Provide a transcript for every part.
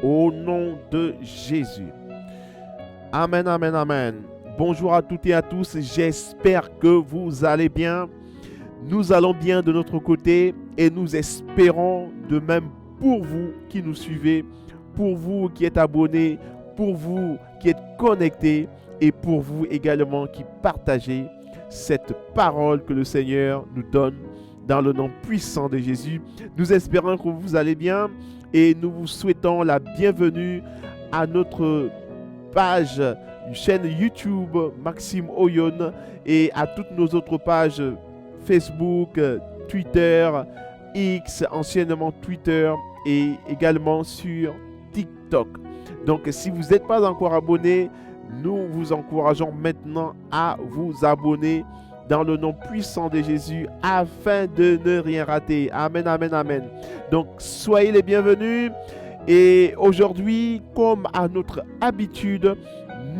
Au nom de Jésus. Amen, amen, amen. Bonjour à toutes et à tous. J'espère que vous allez bien. Nous allons bien de notre côté et nous espérons de même pour vous qui nous suivez, pour vous qui êtes abonnés, pour vous qui êtes connectés et pour vous également qui partagez cette parole que le Seigneur nous donne dans le nom puissant de Jésus. Nous espérons que vous allez bien et nous vous souhaitons la bienvenue à notre page, chaîne YouTube Maxime Oyon et à toutes nos autres pages Facebook, Twitter, X, anciennement Twitter et également sur TikTok. Donc si vous n'êtes pas encore abonné, nous vous encourageons maintenant à vous abonner dans le nom puissant de Jésus afin de ne rien rater. Amen, amen, amen. Donc soyez les bienvenus et aujourd'hui, comme à notre habitude,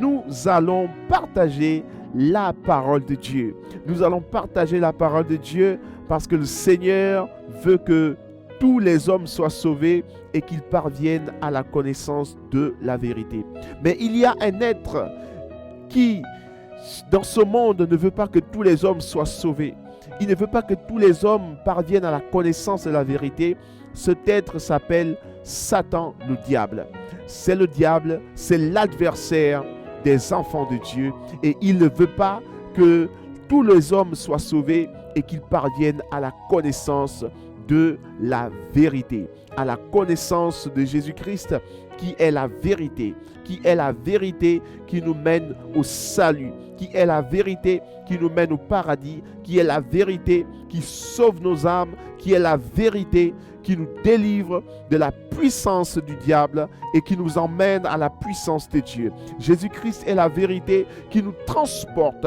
nous allons partager la parole de Dieu. Nous allons partager la parole de Dieu parce que le Seigneur veut que tous les hommes soient sauvés et qu'ils parviennent à la connaissance de la vérité. Mais il y a un être qui, dans ce monde, ne veut pas que tous les hommes soient sauvés. Il ne veut pas que tous les hommes parviennent à la connaissance de la vérité. Cet être s'appelle Satan, le diable. C'est le diable, c'est l'adversaire des enfants de Dieu et il ne veut pas que tous les hommes soient sauvés et qu'ils parviennent à la connaissance de la vérité, à la connaissance de Jésus-Christ qui est la vérité, qui est la vérité qui nous mène au salut, qui est la vérité qui nous mène au paradis, qui est la vérité qui sauve nos âmes, qui est la vérité qui nous délivre de la puissance du diable et qui nous emmène à la puissance de Dieu. Jésus-Christ est la vérité qui nous transporte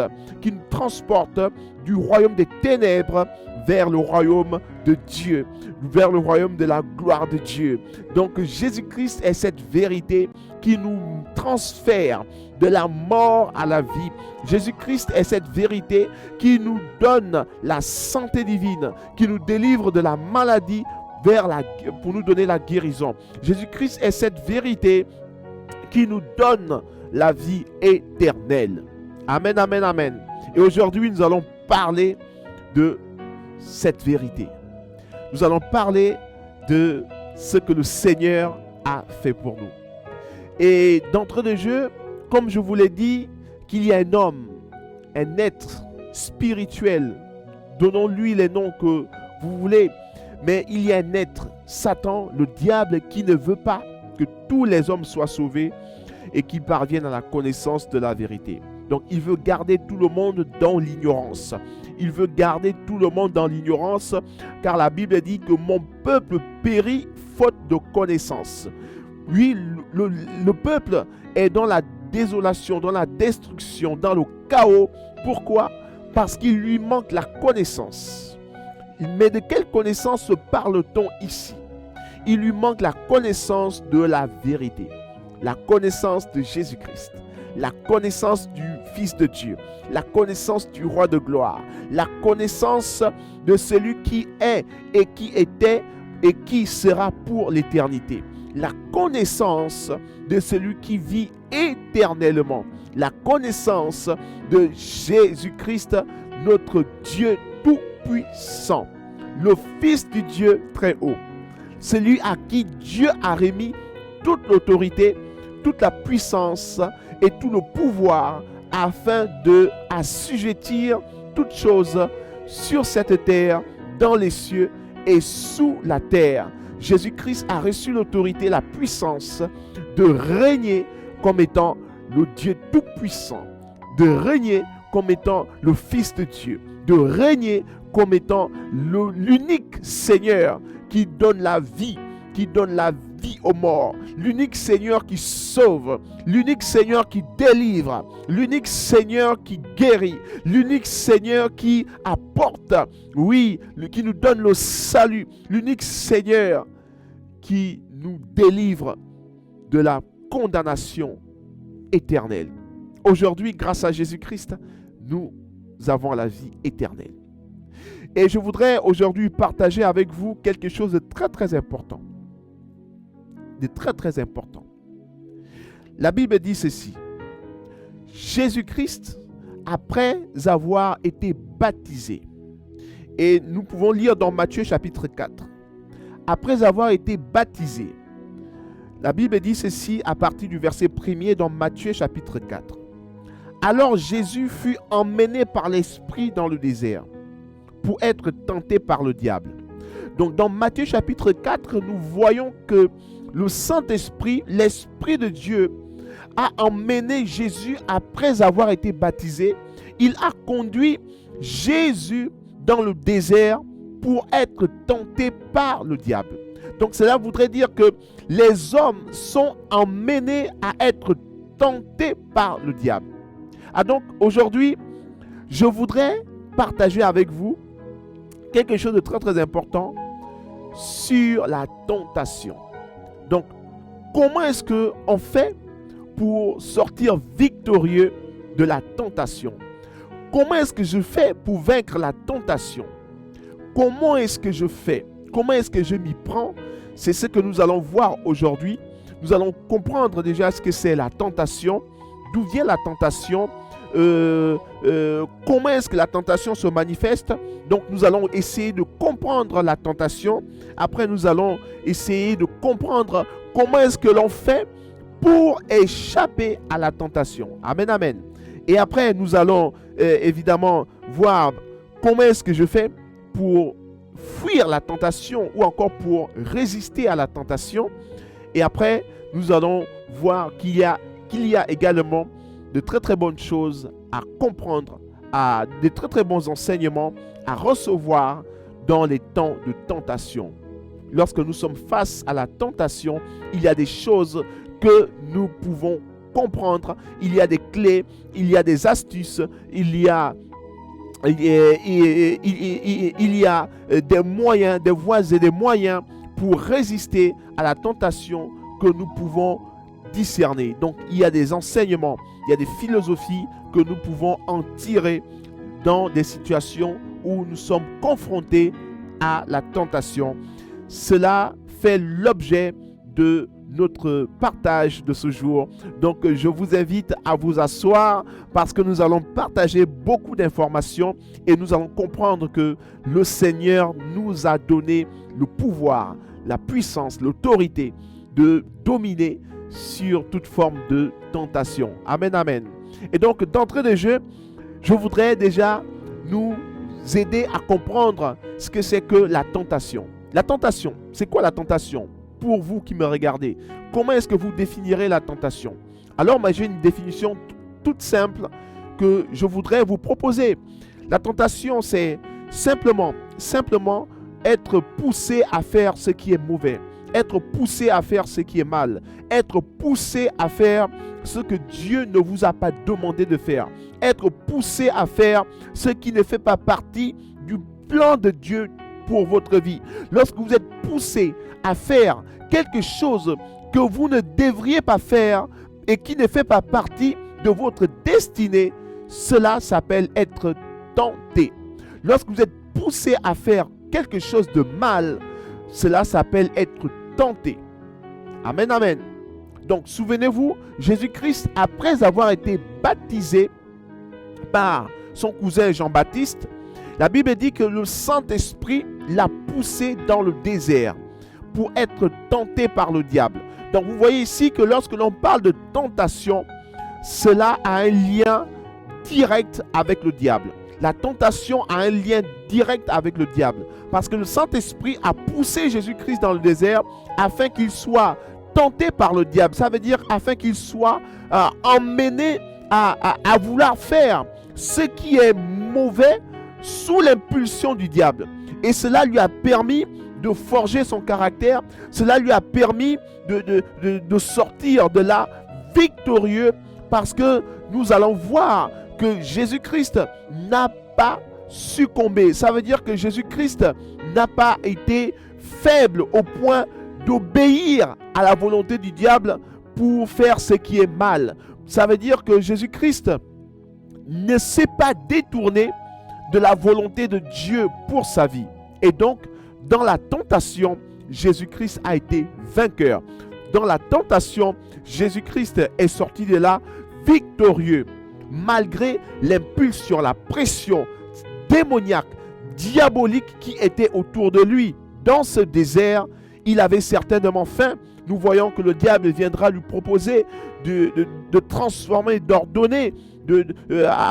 du royaume des ténèbres vers le royaume de Dieu, vers le royaume de la gloire de Dieu. Donc Jésus-Christ est cette vérité qui nous transfère de la mort à la vie. Jésus-Christ est cette vérité qui nous donne la santé divine, qui nous délivre de la maladie pour nous donner la guérison. Jésus-Christ est cette vérité qui nous donne la vie éternelle. Amen, amen, amen. Et aujourd'hui, nous allons parler de cette vérité. Nous allons parler de ce que le Seigneur a fait pour nous. Et d'entrée de jeu, comme je vous l'ai dit, qu'il y a un homme, un être spirituel, donnons-lui les noms que vous voulez, mais il y a un être, Satan, le diable, qui ne veut pas que tous les hommes soient sauvés et qu'ils parviennent à la connaissance de la vérité. Donc il veut garder tout le monde dans l'ignorance. Il veut garder tout le monde dans l'ignorance, car la Bible dit que mon peuple périt faute de connaissance. Oui, le peuple est dans la désolation, dans la destruction, dans le chaos. Pourquoi? Parce qu'il lui manque la connaissance. Mais de quelle connaissance parle-t-on ici? Il lui manque la connaissance de la vérité, la connaissance de Jésus-Christ, la connaissance du Fils de Dieu, la connaissance du Roi de gloire, la connaissance de celui qui est et qui était et qui sera pour l'éternité, la connaissance de celui qui vit éternellement, la connaissance de Jésus-Christ, notre Dieu tout-puissant, le Fils du Dieu très haut, celui à qui Dieu a remis toute l'autorité, toute la puissance et tout le pouvoir afin de assujettir toutes choses sur cette terre, dans les cieux et sous la terre. Jésus-Christ a reçu l'autorité, la puissance de régner comme étant le Dieu tout-puissant, de régner comme étant le Fils de Dieu, de régner comme étant l'unique Seigneur qui donne la vie aux morts, l'unique Seigneur qui sauve, l'unique Seigneur qui délivre, l'unique Seigneur qui guérit, l'unique Seigneur qui apporte, oui, qui nous donne le salut, l'unique Seigneur qui nous délivre de la condamnation éternelle. Aujourd'hui, grâce à Jésus-Christ, nous avons la vie éternelle. Et je voudrais aujourd'hui partager avec vous quelque chose de très très important. de très très important. La Bible dit ceci. Jésus-Christ, après avoir été baptisé, et nous pouvons lire dans Matthieu chapitre 4, après avoir été baptisé, la Bible dit ceci à partir du verset 1er dans Matthieu chapitre 4. Alors Jésus fut emmené par l'Esprit dans le désert pour être tenté par le diable. Donc dans Matthieu chapitre 4, nous voyons que le Saint-Esprit, l'Esprit de Dieu, a emmené Jésus après avoir été baptisé. Il a conduit Jésus dans le désert pour être tenté par le diable. Donc cela voudrait dire que les hommes sont emmenés à être tentés par le diable. Ah donc aujourd'hui, je voudrais partager avec vous quelque chose de très très important sur la tentation. Donc, comment est-ce qu'on fait pour sortir victorieux de la tentation? Comment est-ce que je fais pour vaincre la tentation? Comment est-ce que je fais? Comment est-ce que je m'y prends? C'est ce que nous allons voir aujourd'hui. Nous allons comprendre déjà ce que c'est la tentation, d'où vient la tentation, comment est-ce que la tentation se manifeste. Donc nous allons essayer de comprendre la tentation. Après nous allons essayer de comprendre comment est-ce que l'on fait pour échapper à la tentation. Amen, amen. Et après nous allons évidemment voir comment est-ce que je fais pour fuir la tentation ou encore pour résister à la tentation. Et après nous allons voir qu'il y a également de très très bonnes choses à comprendre, de très très bons enseignements à recevoir dans les temps de tentation. Lorsque nous sommes face à la tentation, il y a des choses que nous pouvons comprendre, il y a des clés, il y a des astuces, il y a des moyens, des voies et des moyens pour résister à la tentation que nous pouvons discerner. Donc il y a des enseignements, il y a des philosophies que nous pouvons en tirer dans des situations où nous sommes confrontés à la tentation. Cela fait l'objet de notre partage de ce jour. Donc je vous invite à vous asseoir parce que nous allons partager beaucoup d'informations et nous allons comprendre que le Seigneur nous a donné le pouvoir, la puissance, l'autorité de dominer sur toute forme de tentation. Amen, amen. Et donc d'entrée de jeu, je voudrais déjà nous aider à comprendre ce que c'est que la tentation. La tentation, c'est quoi la tentation? Pour vous qui me regardez, comment est-ce que vous définirez la tentation? Alors, moi, j'ai une définition toute simple que je voudrais vous proposer. La tentation, c'est simplement être poussé à faire ce qui est mauvais, être poussé à faire ce qui est mal, être poussé à faire ce que Dieu ne vous a pas demandé de faire, être poussé à faire ce qui ne fait pas partie du plan de Dieu pour votre vie. Lorsque vous êtes poussé à faire quelque chose que vous ne devriez pas faire et qui ne fait pas partie de votre destinée, cela s'appelle être tenté. Lorsque vous êtes poussé à faire quelque chose de mal, cela s'appelle être tenté. Amen, amen. Donc, souvenez-vous, Jésus-Christ, après avoir été baptisé par son cousin Jean-Baptiste, la Bible dit que le Saint-Esprit l'a poussé dans le désert pour être tenté par le diable. Donc, vous voyez ici que lorsque l'on parle de tentation, cela a un lien direct avec le diable. La tentation a un lien direct avec le diable. Parce que le Saint-Esprit a poussé Jésus-Christ dans le désert afin qu'il soit tenté par le diable. Ça veut dire afin qu'il soit emmené à vouloir faire ce qui est mauvais sous l'impulsion du diable. Et cela lui a permis de forger son caractère. Cela lui a permis de sortir de là victorieux, parce que nous allons voir que Jésus-Christ n'a pas succombé. Ça veut dire que Jésus-Christ n'a pas été faible au point d'obéir à la volonté du diable pour faire ce qui est mal. Ça veut dire que Jésus-Christ ne s'est pas détourné de la volonté de Dieu pour sa vie. Et donc, dans la tentation, Jésus-Christ a été vainqueur. dans la tentation, Jésus-Christ est sorti de là victorieux, malgré l'impulsion, la pression démoniaque, diabolique qui était autour de lui. Dans ce désert, il avait certainement faim. Nous voyons que le diable viendra lui proposer de transformer, d'ordonner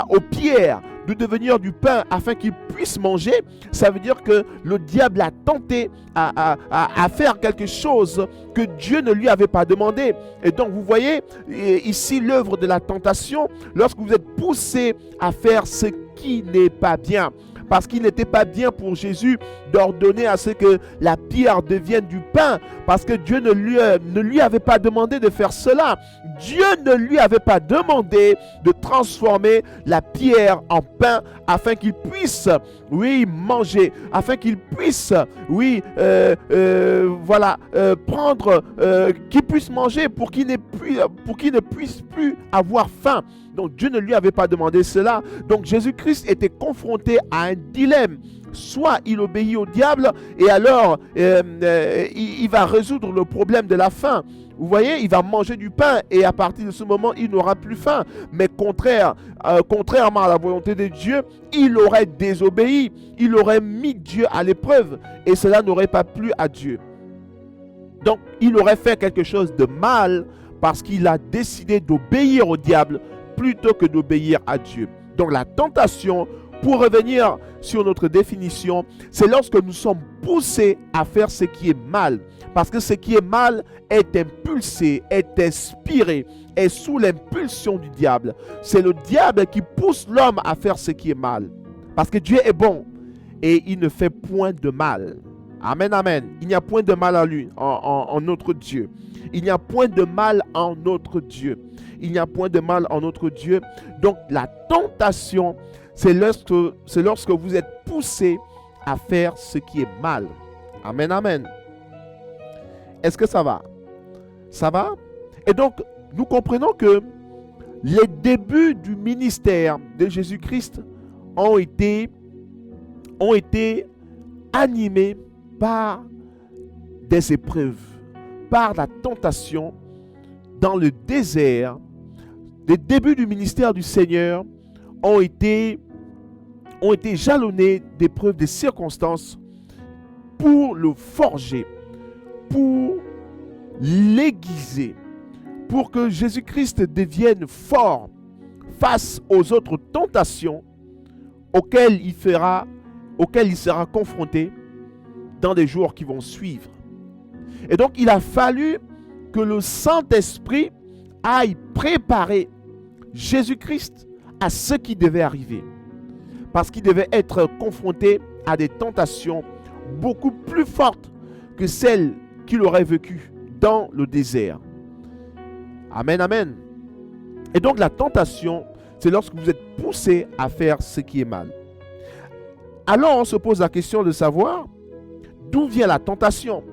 aux pierres de devenir du pain afin qu'il puisse manger. Ça veut dire que le diable a tenté à faire quelque chose que Dieu ne lui avait pas demandé. Et donc vous voyez ici l'œuvre de la tentation lorsque vous êtes poussé à faire ce qui n'est pas bien. Parce qu'il n'était pas bien pour Jésus d'ordonner à ce que la pierre devienne du pain. Parce que Dieu ne lui avait pas demandé de faire cela. Dieu ne lui avait pas demandé de transformer la pierre en pain afin qu'il puisse, oui, manger. Afin qu'il puisse, oui, prendre, qu'il puisse manger pour qu'il ne puisse plus avoir faim. Donc Dieu ne lui avait pas demandé cela. Donc Jésus-Christ était confronté à un dilemme. Soit il obéit au diable et alors il va résoudre le problème de la faim. Vous voyez, il va manger du pain et à partir de ce moment, il n'aura plus faim. Mais contrairement à la volonté de Dieu, il aurait désobéi. Il aurait mis Dieu à l'épreuve et cela n'aurait pas plu à Dieu. Donc il aurait fait quelque chose de mal parce qu'il a décidé d'obéir au diable plutôt que d'obéir à Dieu. Donc la tentation, pour revenir sur notre définition, c'est lorsque nous sommes poussés à faire ce qui est mal. Parce que ce qui est mal est impulsé, est inspiré, est sous l'impulsion du diable. C'est le diable qui pousse l'homme à faire ce qui est mal. Parce que Dieu est bon et il ne fait point de mal. Amen, amen. Il n'y a point de mal en lui, en notre Dieu. Il n'y a point de mal en notre Dieu. Il n'y a point de mal en notre Dieu. Donc la tentation, c'est lorsque vous êtes poussé à faire ce qui est mal. Amen, amen. Est-ce que ça va? Ça va? Et donc, nous comprenons que les débuts du ministère de Jésus-Christ ont été animés par des épreuves, par la tentation dans le désert. Les débuts du ministère du Seigneur ont été jalonnés d'épreuves, de circonstances pour le forger, pour l'aiguiser, pour que Jésus-Christ devienne fort face aux autres tentations auxquelles il sera confronté dans les jours qui vont suivre. Et donc, il a fallu que le Saint-Esprit aille préparer Jésus-Christ à ce qui devait arriver. Parce qu'il devait être confronté à des tentations beaucoup plus fortes que celles qu'il aurait vécues dans le désert. Amen, amen. Et donc la tentation, c'est lorsque vous êtes poussé à faire ce qui est mal. Alors on se pose la question de savoir d'où vient la tentation.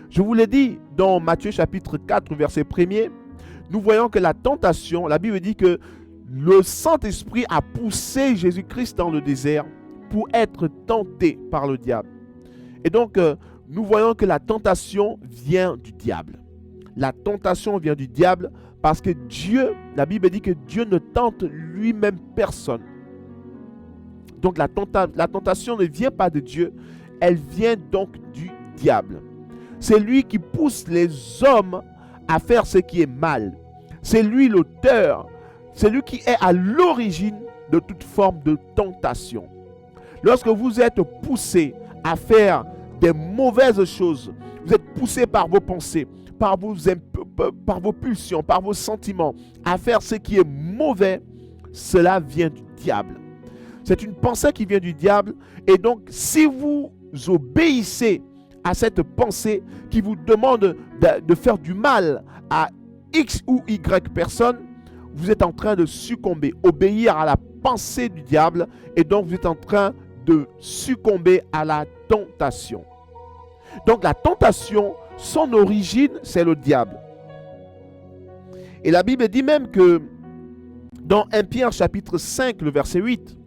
Je vous l'ai dit dans Matthieu chapitre 4, verset 1er, nous voyons que la tentation, la Bible dit que le Saint-Esprit a poussé Jésus-Christ dans le désert pour être tenté par le diable. Et donc, nous voyons que la tentation vient du diable. La tentation vient du diable parce que Dieu, la Bible dit que Dieu ne tente lui-même personne. Donc la tentation ne vient pas de Dieu, elle vient donc du diable. C'est lui qui pousse les hommes à faire ce qui est mal. C'est lui l'auteur, c'est lui qui est à l'origine de toute forme de tentation. Lorsque vous êtes poussé à faire des mauvaises choses, vous êtes poussé par vos pensées, par vos pulsions, par vos sentiments, à faire ce qui est mauvais, cela vient du diable. C'est une pensée qui vient du diable. Et donc, si vous obéissez à cette pensée qui vous demande de faire du mal à X ou Y personne, vous êtes en train de succomber, obéir à la pensée du diable, et donc vous êtes en train de succomber à la tentation. Donc la tentation, son origine, c'est le diable. Et la Bible dit même que dans 1 Pierre chapitre 5, le verset 8,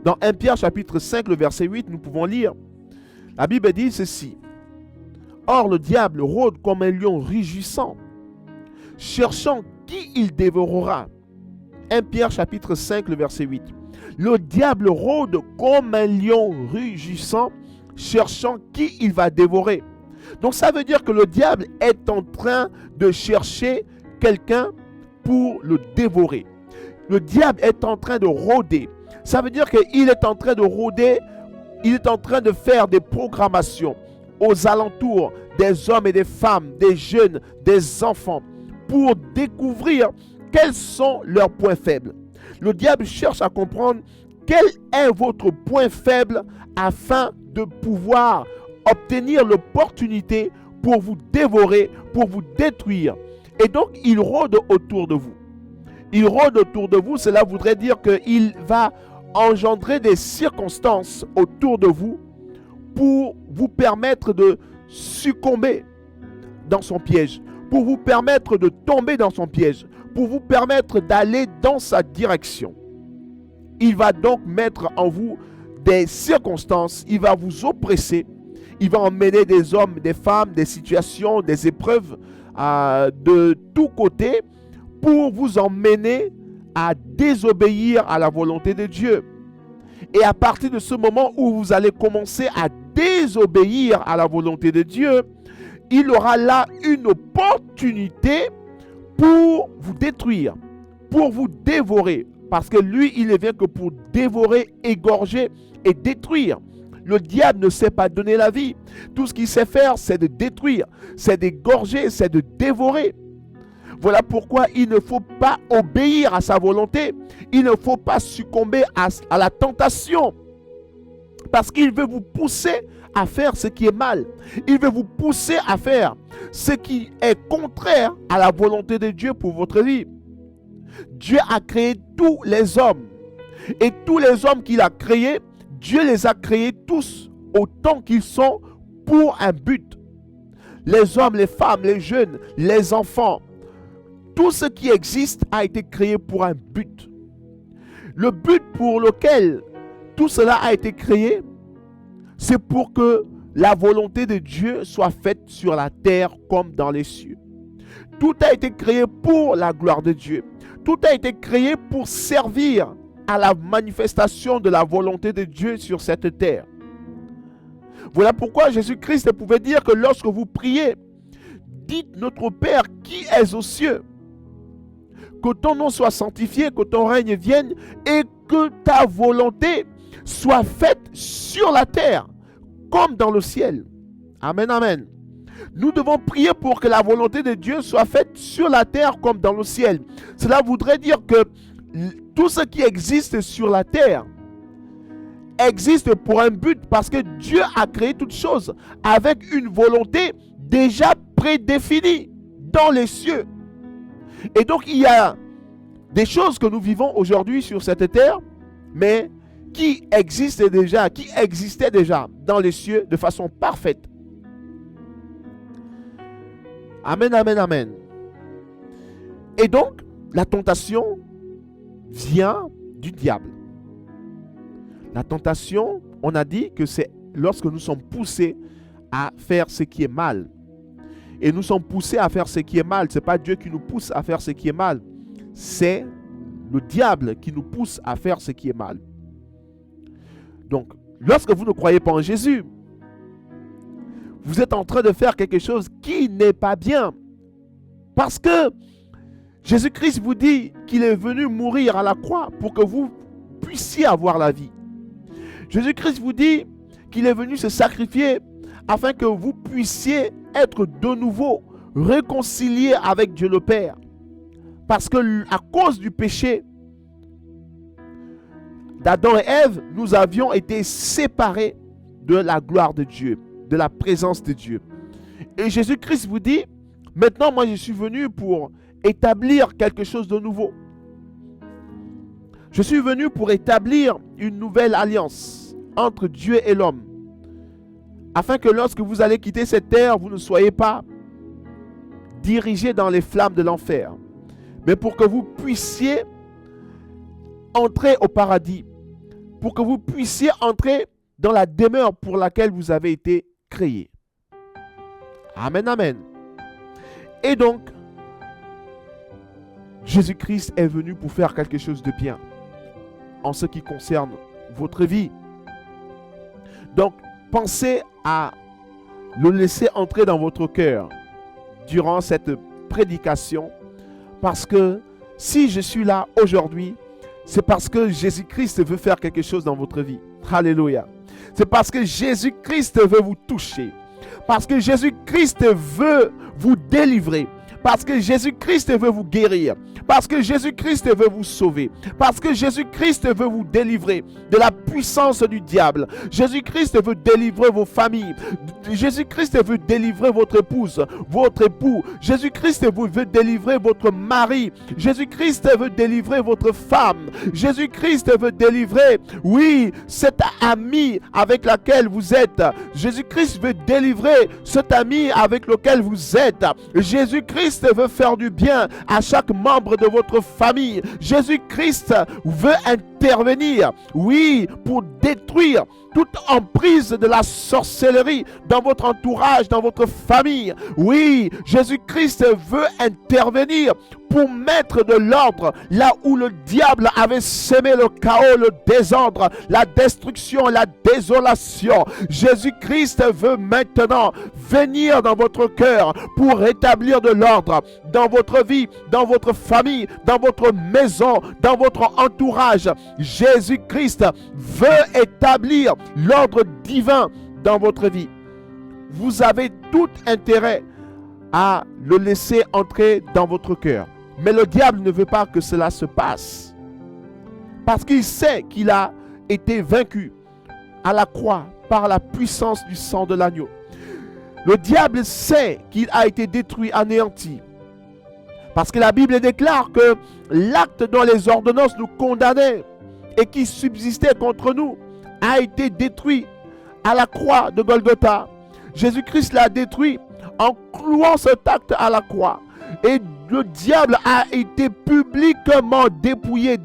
dans 1 Pierre chapitre 5, le verset 8, nous pouvons lire, la Bible dit ceci: Or, le diable rôde comme un lion rugissant, cherchant qui il dévorera. 1 Pierre chapitre 5, le verset 8. Le diable rôde comme un lion rugissant, cherchant qui il va dévorer. Donc ça veut dire que le diable est en train de chercher quelqu'un pour le dévorer. Le diable est en train de rôder. Ça veut dire qu'il est en train de rôder, il est en train de faire des programmations aux alentours des hommes et des femmes, des jeunes, des enfants, pour découvrir quels sont leurs points faibles. Le diable cherche à comprendre quel est votre point faible afin de pouvoir obtenir l'opportunité pour vous dévorer, pour vous détruire. Et donc, il rôde autour de vous. Il rôde autour de vous, cela voudrait dire qu'il va engendrer des circonstances autour de vous pour vous permettre de succomber dans son piège, pour vous permettre de tomber dans son piège, pour vous permettre d'aller dans sa direction. Il va donc mettre en vous des circonstances, il va vous oppresser, il va emmener des hommes, des femmes, des situations, des épreuves de tous côtés pour vous emmener à désobéir à la volonté de Dieu. Et à partir de ce moment où vous allez commencer à désobéir à la volonté de Dieu, il aura là une opportunité pour vous détruire, pour vous dévorer. Parce que lui, il ne vient que pour dévorer, égorger et détruire. Le diable ne sait pas donner la vie. Tout ce qu'il sait faire, c'est de détruire, c'est d'égorger, c'est de dévorer. Voilà pourquoi il ne faut pas obéir à sa volonté. Il ne faut pas succomber à la tentation. Parce qu'il veut vous pousser à faire ce qui est mal. Il veut vous pousser à faire ce qui est contraire à la volonté de Dieu pour votre vie. Dieu a créé tous les hommes. Et tous les hommes qu'il a créés, Dieu les a créés tous autant qu'ils sont pour un but. Les hommes, les femmes, les jeunes, les enfants, tout ce qui existe a été créé pour un but. Le but pour lequel tout cela a été créé, c'est pour que la volonté de Dieu soit faite sur la terre comme dans les cieux. Tout a été créé pour la gloire de Dieu. Tout a été créé pour servir à la manifestation de la volonté de Dieu sur cette terre. Voilà pourquoi Jésus-Christ pouvait dire que lorsque vous priez, dites notre Père qui est aux cieux, que ton nom soit sanctifié, que ton règne vienne et que ta volonté soit faite sur la terre comme dans le ciel. Amen, amen. Nous devons prier pour que la volonté de Dieu soit faite sur la terre comme dans le ciel. Cela voudrait dire que tout ce qui existe sur la terre existe pour un but parce que Dieu a créé toutes choses avec une volonté déjà prédéfinie dans les cieux. Et donc il y a des choses que nous vivons aujourd'hui sur cette terre, mais qui existaient déjà dans les cieux de façon parfaite. Amen, amen, amen. Et donc, la tentation vient du diable. La tentation, on a dit que c'est lorsque nous sommes poussés à faire ce qui est mal. Et nous sommes poussés à faire ce qui est mal. Ce n'est pas Dieu qui nous pousse à faire ce qui est mal. C'est le diable qui nous pousse à faire ce qui est mal. Donc, lorsque vous ne croyez pas en Jésus, vous êtes en train de faire quelque chose qui n'est pas bien. Parce que Jésus-Christ vous dit qu'il est venu mourir à la croix pour que vous puissiez avoir la vie. Jésus-Christ vous dit qu'il est venu se sacrifier afin que vous puissiez être de nouveau réconciliés avec Dieu le Père. Parce que à cause du péché d'Adam et Ève, nous avions été séparés de la gloire de Dieu, de la présence de Dieu. Et Jésus-Christ vous dit, maintenant moi je suis venu pour établir quelque chose de nouveau. Je suis venu pour établir une nouvelle alliance entre Dieu et l'homme. Afin que lorsque vous allez quitter cette terre, vous ne soyez pas dirigés dans les flammes de l'enfer. Mais pour que vous puissiez entrer au paradis. Pour que vous puissiez entrer dans la demeure pour laquelle vous avez été créés. Amen, amen. Et donc, Jésus-Christ est venu pour faire quelque chose de bien en ce qui concerne votre vie. Donc, pensez à le laisser entrer dans votre cœur durant cette prédication, parce que si je suis là aujourd'hui, c'est parce que Jésus-Christ veut faire quelque chose dans votre vie. Alléluia. C'est parce que Jésus-Christ veut vous toucher. Parce que Jésus-Christ veut vous délivrer. Parce que Jésus-Christ veut vous guérir. Parce que Jésus-Christ veut vous sauver. Parce que Jésus-Christ veut vous délivrer de la puissance du diable. Jésus-Christ veut délivrer vos familles. Jésus-Christ veut délivrer votre épouse, votre époux. Jésus-Christ veut délivrer votre mari. Jésus-Christ veut délivrer votre femme. Jésus-Christ veut délivrer, oui, cette amie avec laquelle vous êtes. Jésus-Christ veut délivrer cet ami avec lequel vous êtes. Jésus-Christ veut faire du bien à chaque membre de votre famille. Jésus-Christ veut intervenir, oui, pour détruire toute emprise de la sorcellerie dans votre entourage, dans votre famille. Oui, Jésus-Christ veut intervenir pour mettre de l'ordre là où le diable avait semé le chaos, le désordre, la destruction, la désolation. Jésus-Christ veut maintenant venir dans votre cœur pour rétablir de l'ordre dans votre vie, dans votre famille, dans votre maison, dans votre entourage. Jésus-Christ veut établir l'ordre divin dans votre vie. Vous avez tout intérêt à le laisser entrer dans votre cœur. Mais le diable ne veut pas que cela se passe. Parce qu'il sait qu'il a été vaincu à la croix par la puissance du sang de l'agneau. Le diable sait qu'il a été détruit, anéanti. Parce que la Bible déclare que l'acte dont les ordonnances nous condamnaient et qui subsistait contre nous a été détruit à la croix de Golgotha. Jésus-Christ l'a détruit en clouant cet acte à la croix. Et le diable a été publiquement dépouillé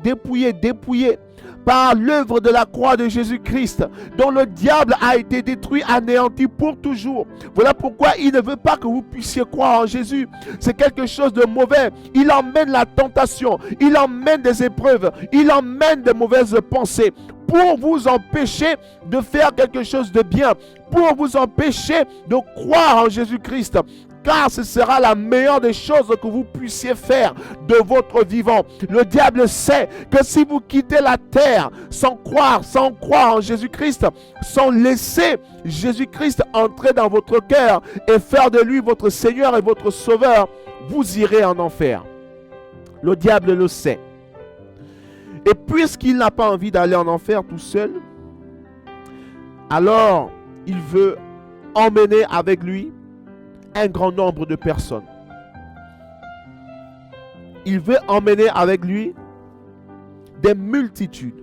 par l'œuvre de la croix de Jésus-Christ, dont le diable a été détruit, anéanti pour toujours. Voilà pourquoi il ne veut pas que vous puissiez croire en Jésus. C'est quelque chose de mauvais. Il emmène la tentation, il emmène des épreuves, il emmène des mauvaises pensées pour vous empêcher de faire quelque chose de bien, pour vous empêcher de croire en Jésus-Christ. Car ce sera la meilleure des choses que vous puissiez faire de votre vivant. Le diable sait que si vous quittez la terre sans croire en Jésus-Christ, sans laisser Jésus-Christ entrer dans votre cœur et faire de lui votre Seigneur et votre Sauveur, vous irez en enfer. Le diable le sait. Et puisqu'il n'a pas envie d'aller en enfer tout seul, alors il veut emmener avec lui un grand nombre de personnes. Il veut emmener avec lui des multitudes.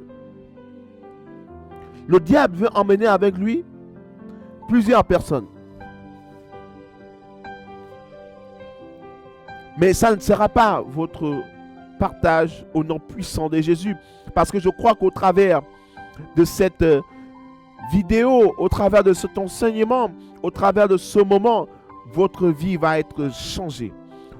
Le diable veut emmener avec lui plusieurs personnes. Mais ça ne sera pas votre partage au nom puissant de Jésus. Parce que je crois qu'au travers de cette vidéo, au travers de cet enseignement, au travers de ce moment, votre vie va être changée.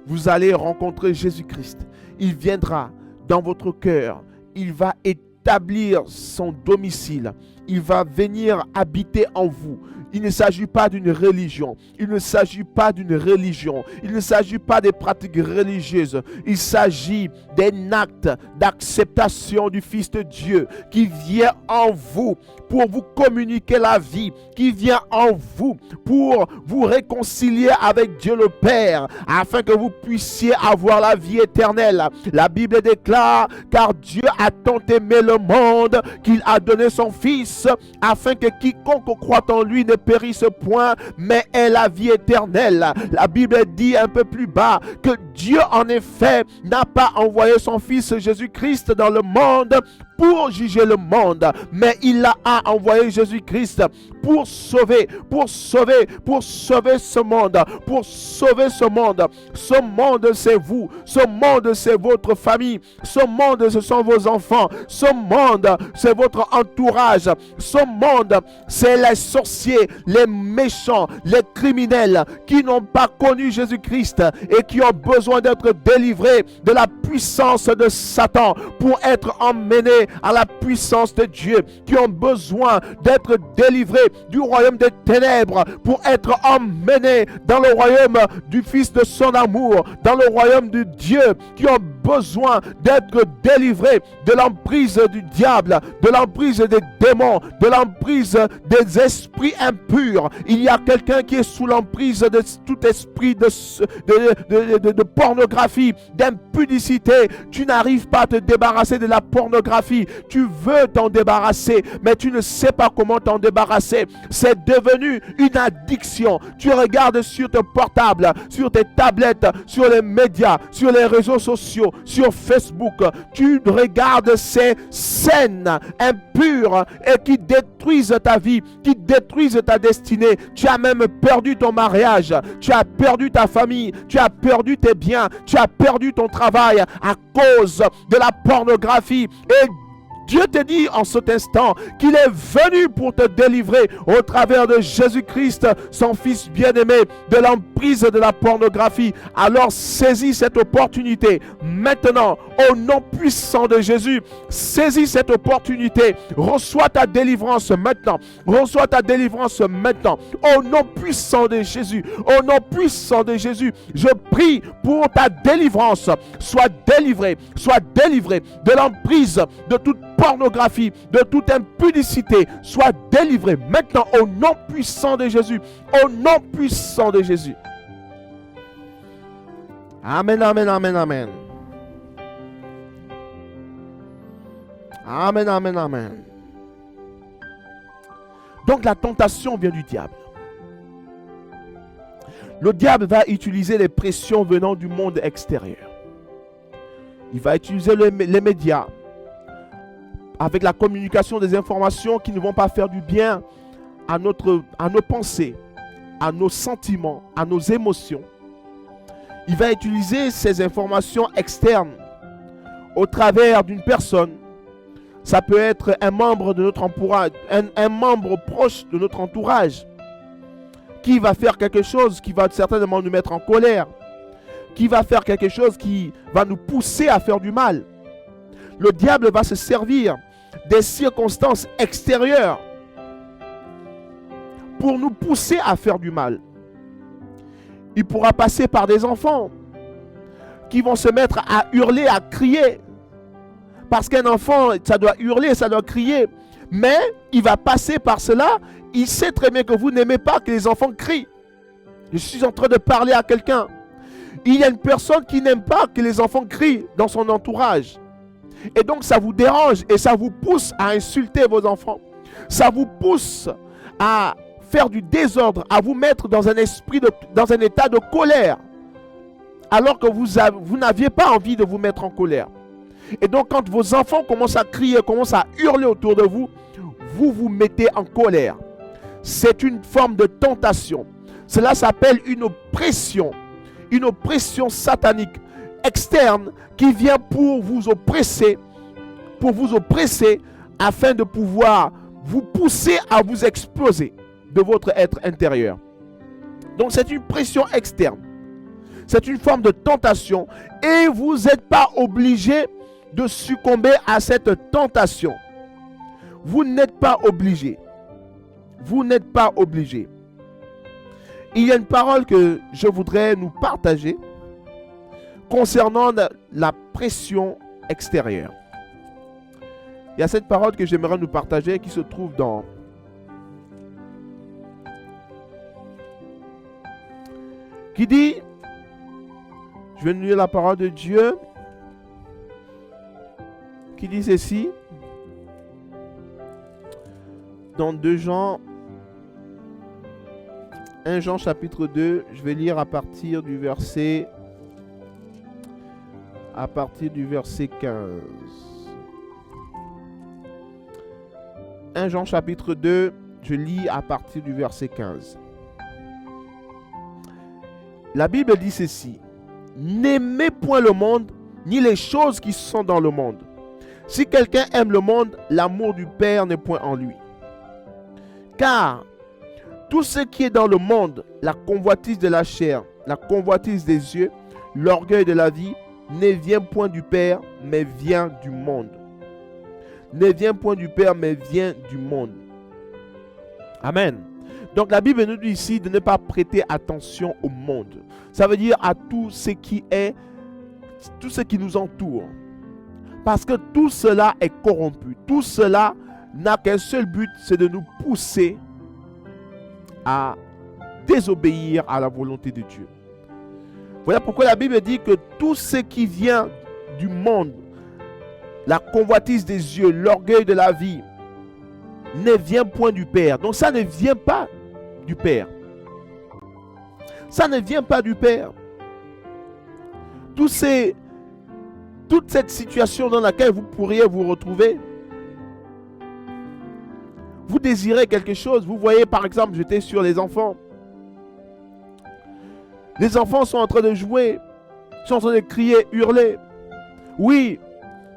Vous allez rencontrer Jésus-Christ. Il viendra dans votre cœur. Il va établir son domicile. Il va venir habiter en vous. Il ne s'agit pas d'une religion. Il ne s'agit pas d'une religion. Il ne s'agit pas des pratiques religieuses. Il s'agit d'un acte d'acceptation du Fils de Dieu qui vient en vous pour vous communiquer la vie, qui vient en vous pour vous réconcilier avec Dieu le Père, afin que vous puissiez avoir la vie éternelle. La Bible déclare, car Dieu a tant aimé le monde qu'il a donné son Fils, afin que quiconque croit en lui ne périsse point, mais ait la vie éternelle. La Bible dit un peu plus bas que Dieu en effet n'a pas envoyé son Fils Jésus-Christ dans le monde pour juger le monde, mais il a envoyé Jésus-Christ pour sauver ce monde, pour sauver ce monde. Ce monde, c'est vous. Ce monde, c'est votre famille. Ce monde, ce sont vos enfants. Ce monde, c'est votre entourage. Ce monde, c'est les sorciers, les méchants, les criminels qui n'ont pas connu Jésus-Christ et qui ont besoin d'être délivrés de la puissance de Satan pour être emmenés à la puissance de Dieu, qui ont besoin d'être délivrés du royaume des ténèbres pour être emmenés dans le royaume du Fils de son amour, dans le royaume de Dieu, qui ont besoin d'être délivrés de l'emprise du diable, de l'emprise des démons, de l'emprise des esprits impurs. Il y a quelqu'un qui est sous l'emprise de tout esprit de pornographie, d'impudicité. Tu n'arrives pas à te débarrasser de la pornographie. Tu veux t'en débarrasser, mais tu ne sais pas comment t'en débarrasser. C'est devenu une addiction. Tu regardes sur ton portable, sur tes tablettes, sur les médias, sur les réseaux sociaux, sur Facebook. Tu regardes ces scènes impures et qui détruisent ta vie, qui détruisent ta destinée. Tu as même perdu ton mariage, tu as perdu ta famille, tu as perdu tes biens, tu as perdu ton travail à cause de la pornographie. Et Dieu te dit en cet instant qu'il est venu pour te délivrer au travers de Jésus-Christ, son Fils bien-aimé, de l'emprise de la pornographie. Alors saisis cette opportunité maintenant, au nom puissant de Jésus. Saisis cette opportunité. Reçois ta délivrance maintenant. Reçois ta délivrance maintenant. Au nom puissant de Jésus. Au nom puissant de Jésus. Je prie pour ta délivrance. Sois délivré de l'emprise de toute pornographie, de toute impudicité. Sois délivré maintenant au nom puissant de Jésus. Au nom puissant de Jésus. Amen, amen, amen, amen. Amen, amen, amen. Donc la tentation vient du diable. Le diable va utiliser les pressions venant du monde extérieur. Il va utiliser les médias avec la communication des informations qui ne vont pas faire du bien à nos pensées, à nos sentiments, à nos émotions. Il va utiliser ces informations externes au travers d'une personne. Ça peut être un membre de notre entourage, un membre proche de notre entourage qui va faire quelque chose qui va certainement nous mettre en colère, qui va faire quelque chose qui va nous pousser à faire du mal. Le diable va se servir des circonstances extérieures pour nous pousser à faire du mal. Il pourra passer par des enfants qui vont se mettre à hurler, à crier. Parce qu'un enfant, ça doit hurler, ça doit crier. Mais il va passer par cela. Il sait très bien que vous n'aimez pas que les enfants crient. Je suis en train de parler à quelqu'un. Il y a une personne qui n'aime pas que les enfants crient dans son entourage. Et donc ça vous dérange et ça vous pousse à insulter vos enfants. Ça vous pousse à faire du désordre, à vous mettre dans un dans un état de colère. Alors que vous n'aviez pas envie de vous mettre en colère. Et donc quand vos enfants commencent à crier, commencent à hurler autour de vous, vous vous mettez en colère. C'est une forme de tentation. Cela s'appelle une oppression satanique externe qui vient pour vous oppresser afin de pouvoir vous pousser à vous exploser de votre être intérieur. Donc c'est une pression externe. C'est une forme de tentation et vous n'êtes pas obligé de succomber à cette tentation. Vous n'êtes pas obligé. Vous n'êtes pas obligé. Il y a une parole que je voudrais nous partager concernant la pression extérieure. Il y a cette parole que j'aimerais nous partager qui se trouve dans qui dit, je vais nous lire la parole de Dieu qui dit ceci dans 1 Jean chapitre 2, je vais lire à partir du verset 15. 1 Jean chapitre 2, je lis à partir du verset 15. La Bible dit ceci: n'aimez point le monde, ni les choses qui sont dans le monde. Si quelqu'un aime le monde, l'amour du Père n'est point en lui. Car tout ce qui est dans le monde, la convoitise de la chair, la convoitise des yeux, l'orgueil de la vie, ne vient point du Père, mais vient du monde. Ne vient point du Père, mais vient du monde. Amen. Donc la Bible nous dit ici de ne pas prêter attention au monde. Ça veut dire à tout ce qui est, tout ce qui nous entoure. Parce que tout cela est corrompu. Tout cela n'a qu'un seul but, c'est de nous pousser à désobéir à la volonté de Dieu. Voilà pourquoi la Bible dit que tout ce qui vient du monde, la convoitise des yeux, l'orgueil de la vie, ne vient point du Père. Donc ça ne vient pas du Père. Ça ne vient pas du Père. Toute cette situation dans laquelle vous pourriez vous retrouver, vous désirez quelque chose. Vous voyez par exemple, j'étais sur les enfants. Les enfants sont en train de jouer, sont en train de crier, hurler. Oui,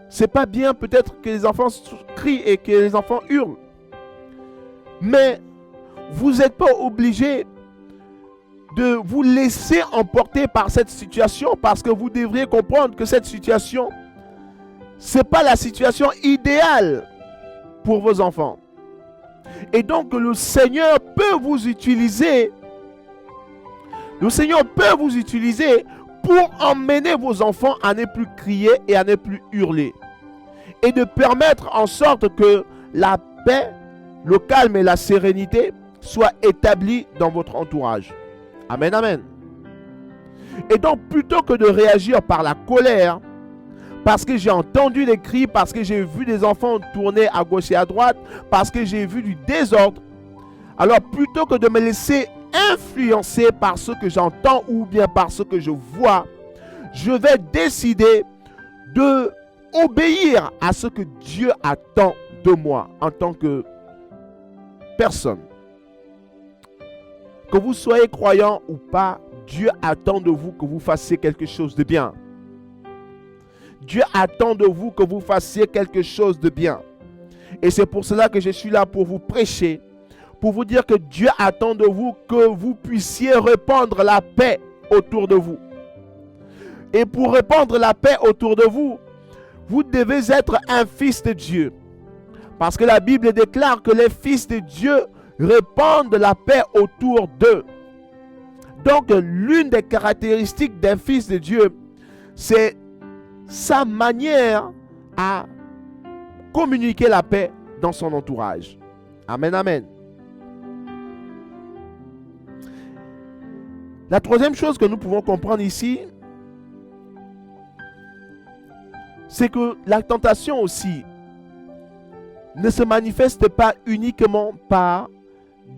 c'est pas bien peut-être que les enfants crient et que les enfants hurlent. Mais vous n'êtes pas obligé de vous laisser emporter par cette situation, parce que vous devriez comprendre que cette situation, ce n'est pas la situation idéale pour vos enfants. Et donc le Seigneur peut vous utiliser. Le Seigneur peut vous utiliser pour emmener vos enfants à ne plus crier et à ne plus hurler. Et de permettre en sorte que la paix, le calme et la sérénité soient établis dans votre entourage. Amen, amen. Et donc, plutôt que de réagir par la colère, parce que j'ai entendu des cris, parce que j'ai vu des enfants tourner à gauche et à droite, parce que j'ai vu du désordre, alors plutôt que de me laisser influencer par ce que j'entends ou bien par ce que je vois, je vais décider de obéir à ce que Dieu attend de moi en tant que personne. Que vous soyez croyant ou pas, Dieu attend de vous que vous fassiez quelque chose de bien. Dieu attend de vous que vous fassiez quelque chose de bien. Et c'est pour cela que je suis là pour vous prêcher, pour vous dire que Dieu attend de vous que vous puissiez répandre la paix autour de vous. Et pour répandre la paix autour de vous, vous devez être un fils de Dieu. Parce que la Bible déclare que les fils de Dieu répandent la paix autour d'eux. Donc, l'une des caractéristiques d'un fils de Dieu, c'est sa manière à communiquer la paix dans son entourage. Amen, amen. La troisième chose que nous pouvons comprendre ici, c'est que la tentation aussi ne se manifeste pas uniquement par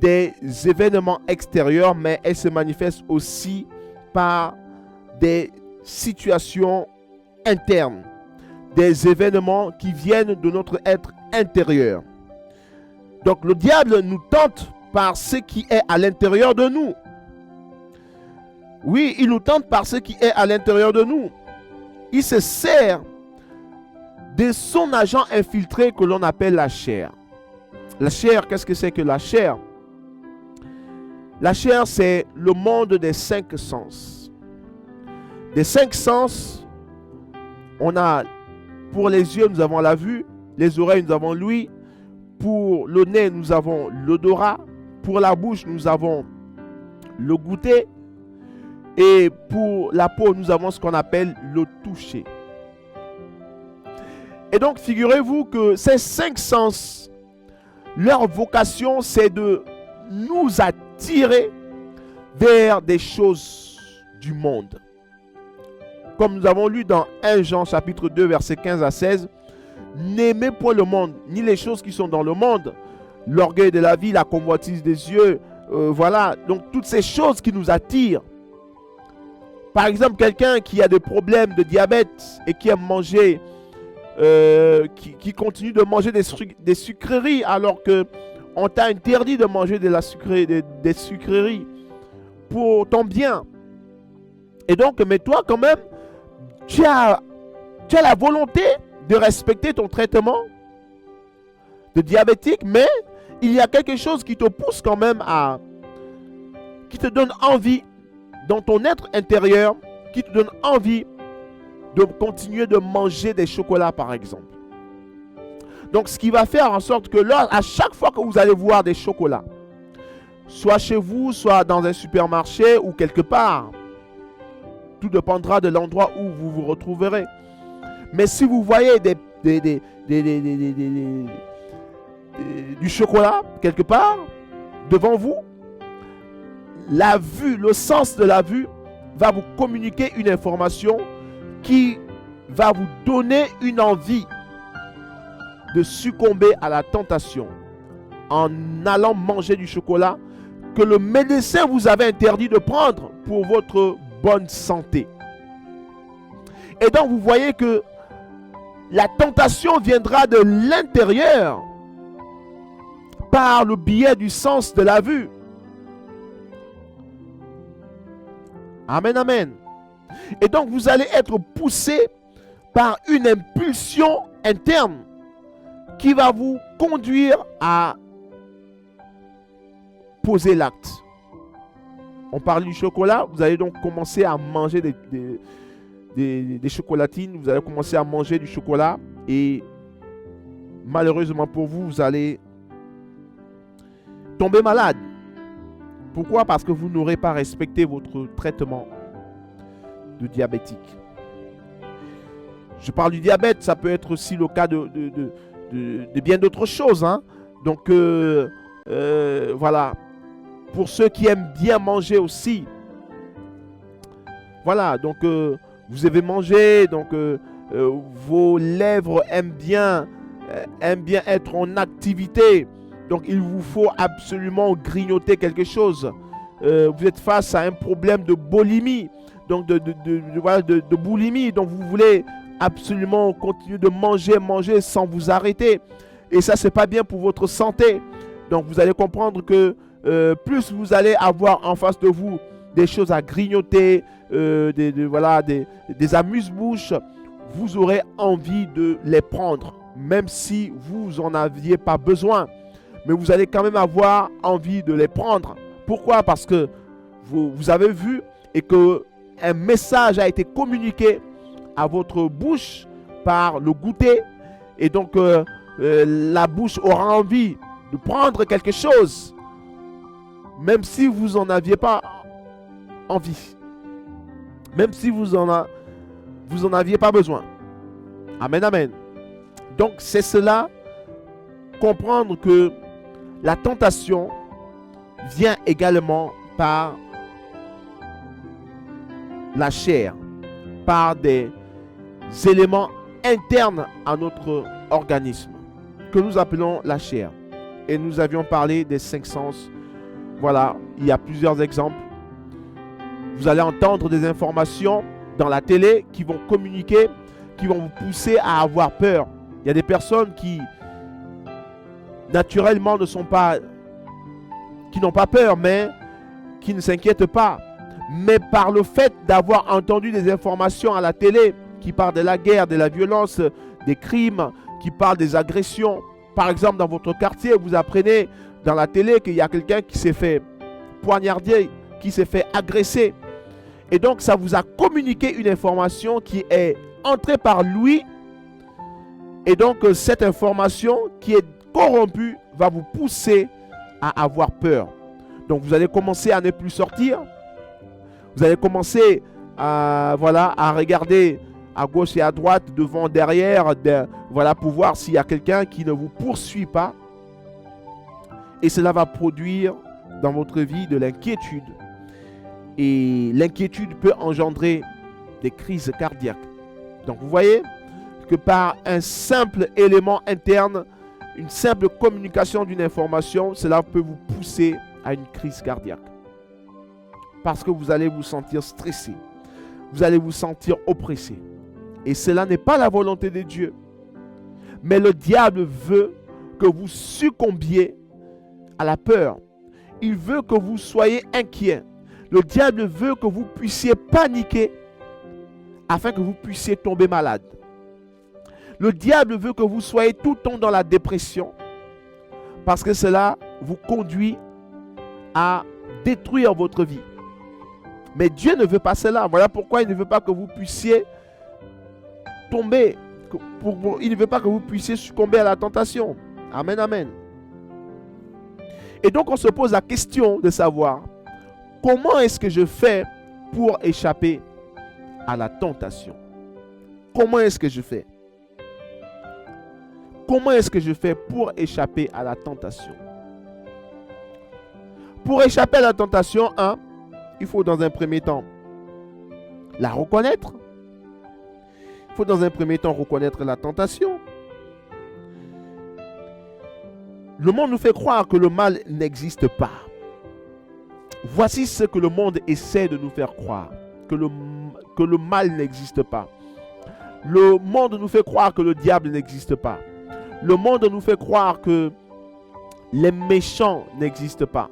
des événements extérieurs, mais elle se manifeste aussi par des situations internes, des événements qui viennent de notre être intérieur. Donc le diable nous tente par ce qui est à l'intérieur de nous. Oui, il nous tente par ce qui est à l'intérieur de nous. Il se sert de son agent infiltré que l'on appelle la chair. La chair, qu'est-ce que c'est que la chair? La chair, c'est le monde des cinq sens. Des cinq sens, on a, pour les yeux, nous avons la vue, les oreilles, nous avons l'ouïe, pour le nez, nous avons l'odorat, pour la bouche, nous avons le goûter, et pour la peau, nous avons ce qu'on appelle le toucher. Et donc, figurez-vous que ces cinq sens, leur vocation, c'est de nous attirer vers des choses du monde. Comme nous avons lu dans 1 Jean chapitre 2, versets 15 à 16, n'aimez point le monde, ni les choses qui sont dans le monde, l'orgueil de la vie, la convoitise des yeux, voilà, donc toutes ces choses qui nous attirent. Par exemple, quelqu'un qui a des problèmes de diabète et qui aime manger qui continue de manger des sucreries alors que on t'a interdit de manger des sucreries pour ton bien. Et donc, mais toi quand même, tu as la volonté de respecter ton traitement de diabétique, mais il y a quelque chose qui te pousse quand même qui te donne envie dans ton être intérieur, qui te donne envie de continuer de manger des chocolats par exemple. Donc ce qui va faire en sorte que là, à chaque fois que vous allez voir des chocolats, soit chez vous, soit dans un supermarché ou quelque part, tout dépendra de l'endroit où vous vous retrouverez. Mais si vous voyez du chocolat quelque part devant vous, la vue, le sens de la vue va vous communiquer une information qui va vous donner une envie de succomber à la tentation en allant manger du chocolat que le médecin vous avait interdit de prendre pour votre bonne santé. Et donc vous voyez que la tentation viendra de l'intérieur par le biais du sens de la vue. Amen, amen. Et donc vous allez être poussé par une impulsion interne qui va vous conduire à poser l'acte. On parle du chocolat, vous allez donc commencer à manger des chocolatines, vous allez commencer à manger du chocolat et malheureusement pour vous, vous allez tomber malade. Pourquoi? Parce que vous n'aurez pas respecté votre traitement de diabétique. Je parle du diabète, ça peut être aussi le cas de bien d'autres choses. Hein. Donc, voilà. Pour ceux qui aiment bien manger aussi. Voilà, donc vous avez mangé, donc vos lèvres aiment bien être en activité. Donc, il vous faut absolument grignoter quelque chose. Vous êtes face à un problème de boulimie. Donc, de boulimie. Donc, vous voulez absolument continuer de manger sans vous arrêter. Et ça, c'est pas bien pour votre santé. Donc, vous allez comprendre que plus vous allez avoir en face de vous des choses à grignoter, des amuse-bouches, vous aurez envie de les prendre, même si vous n'en aviez pas besoin. Mais vous allez quand même avoir envie de les prendre. Pourquoi? Parce que vous avez vu et qu'un message a été communiqué à votre bouche par le goûter. Et donc, la bouche aura envie de prendre quelque chose, même si vous n'en aviez pas envie. Même si vous en aviez pas besoin. Amen, amen. Donc, c'est cela, comprendre que la tentation vient également par la chair, par des éléments internes à notre organisme, que nous appelons la chair. Et nous avions parlé des 5 sens. Voilà, il y a plusieurs exemples. Vous allez entendre des informations dans la télé qui vont communiquer, qui vont vous pousser à avoir peur. Il y a des personnes qui naturellement qui n'ont pas peur, mais qui ne s'inquiètent pas. Mais par le fait d'avoir entendu des informations à la télé qui parlent de la guerre, de la violence, des crimes, qui parlent des agressions. Par exemple, dans votre quartier, vous apprenez dans la télé qu'il y a quelqu'un qui s'est fait poignarder, qui s'est fait agresser. Et donc, ça vous a communiqué une information qui est entrée par lui. Et donc, cette information qui est corrompue va vous pousser à avoir peur. Donc, vous allez commencer à ne plus sortir. Vous allez commencer à regarder à gauche et à droite, devant, derrière, pour voir s'il y a quelqu'un qui ne vous poursuit pas. Et cela va produire dans votre vie de l'inquiétude. Et l'inquiétude peut engendrer des crises cardiaques. Donc vous voyez que par un simple élément interne, une simple communication d'une information, cela peut vous pousser à une crise cardiaque. Parce que vous allez vous sentir stressé. Vous allez vous sentir oppressé. Et cela n'est pas la volonté de Dieu. Mais le diable veut que vous succombiez à la peur. Il veut que vous soyez inquiets. Le diable veut que vous puissiez paniquer afin que vous puissiez tomber malade. Le diable veut que vous soyez tout le temps dans la dépression parce que cela vous conduit à détruire votre vie. Mais Dieu ne veut pas cela. Voilà pourquoi il ne veut pas que vous puissiez tomber. Il ne veut pas que vous puissiez succomber à la tentation. Amen, amen. Et donc on se pose la question de savoir comment est-ce que je fais pour échapper à la tentation? Comment est-ce que je fais? Comment est-ce que je fais pour échapper à la tentation? Pour échapper à la tentation, il faut dans un premier temps la reconnaître. Il faut dans un premier temps reconnaître la tentation. Le monde nous fait croire que le mal n'existe pas. Voici ce que le monde essaie de nous faire croire, que le mal n'existe pas. Le monde nous fait croire que le diable n'existe pas. Le monde nous fait croire que les méchants n'existent pas.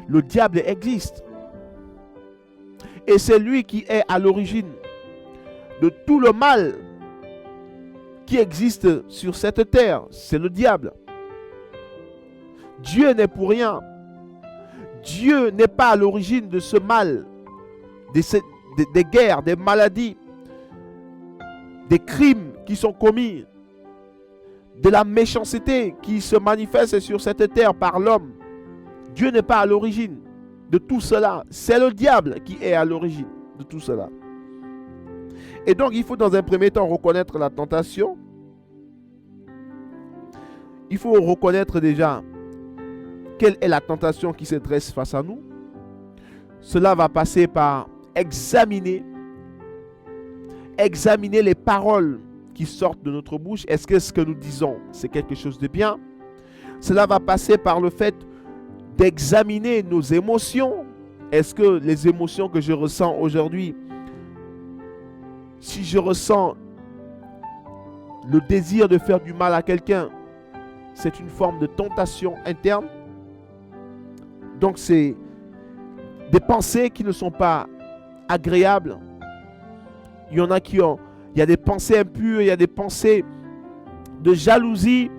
Le diable existe. Et c'est lui qui est à l'origine de tout le mal qui existe sur cette terre. C'est le diable. Dieu n'est pour rien. Dieu n'est pas à l'origine de ce mal, des guerres, des maladies, des crimes qui sont commis, de la méchanceté qui se manifeste sur cette terre par l'homme. Dieu n'est pas à l'origine de tout cela. C'est le diable qui est à l'origine de tout cela. Et donc, il faut dans un premier temps reconnaître la tentation. Il faut reconnaître déjà quelle est la tentation qui se dresse face à nous. Cela va passer par examiner les paroles qui sortent de notre bouche. Est-ce que ce que nous disons, c'est quelque chose de bien? Cela va passer par le fait d'examiner nos émotions. Est-ce que les émotions que je ressens aujourd'hui, si je ressens le désir de faire du mal à quelqu'un, c'est une forme de tentation interne. Donc c'est des pensées qui ne sont pas agréables. Il y en a il y a des pensées impures, il y a des pensées de jalousie,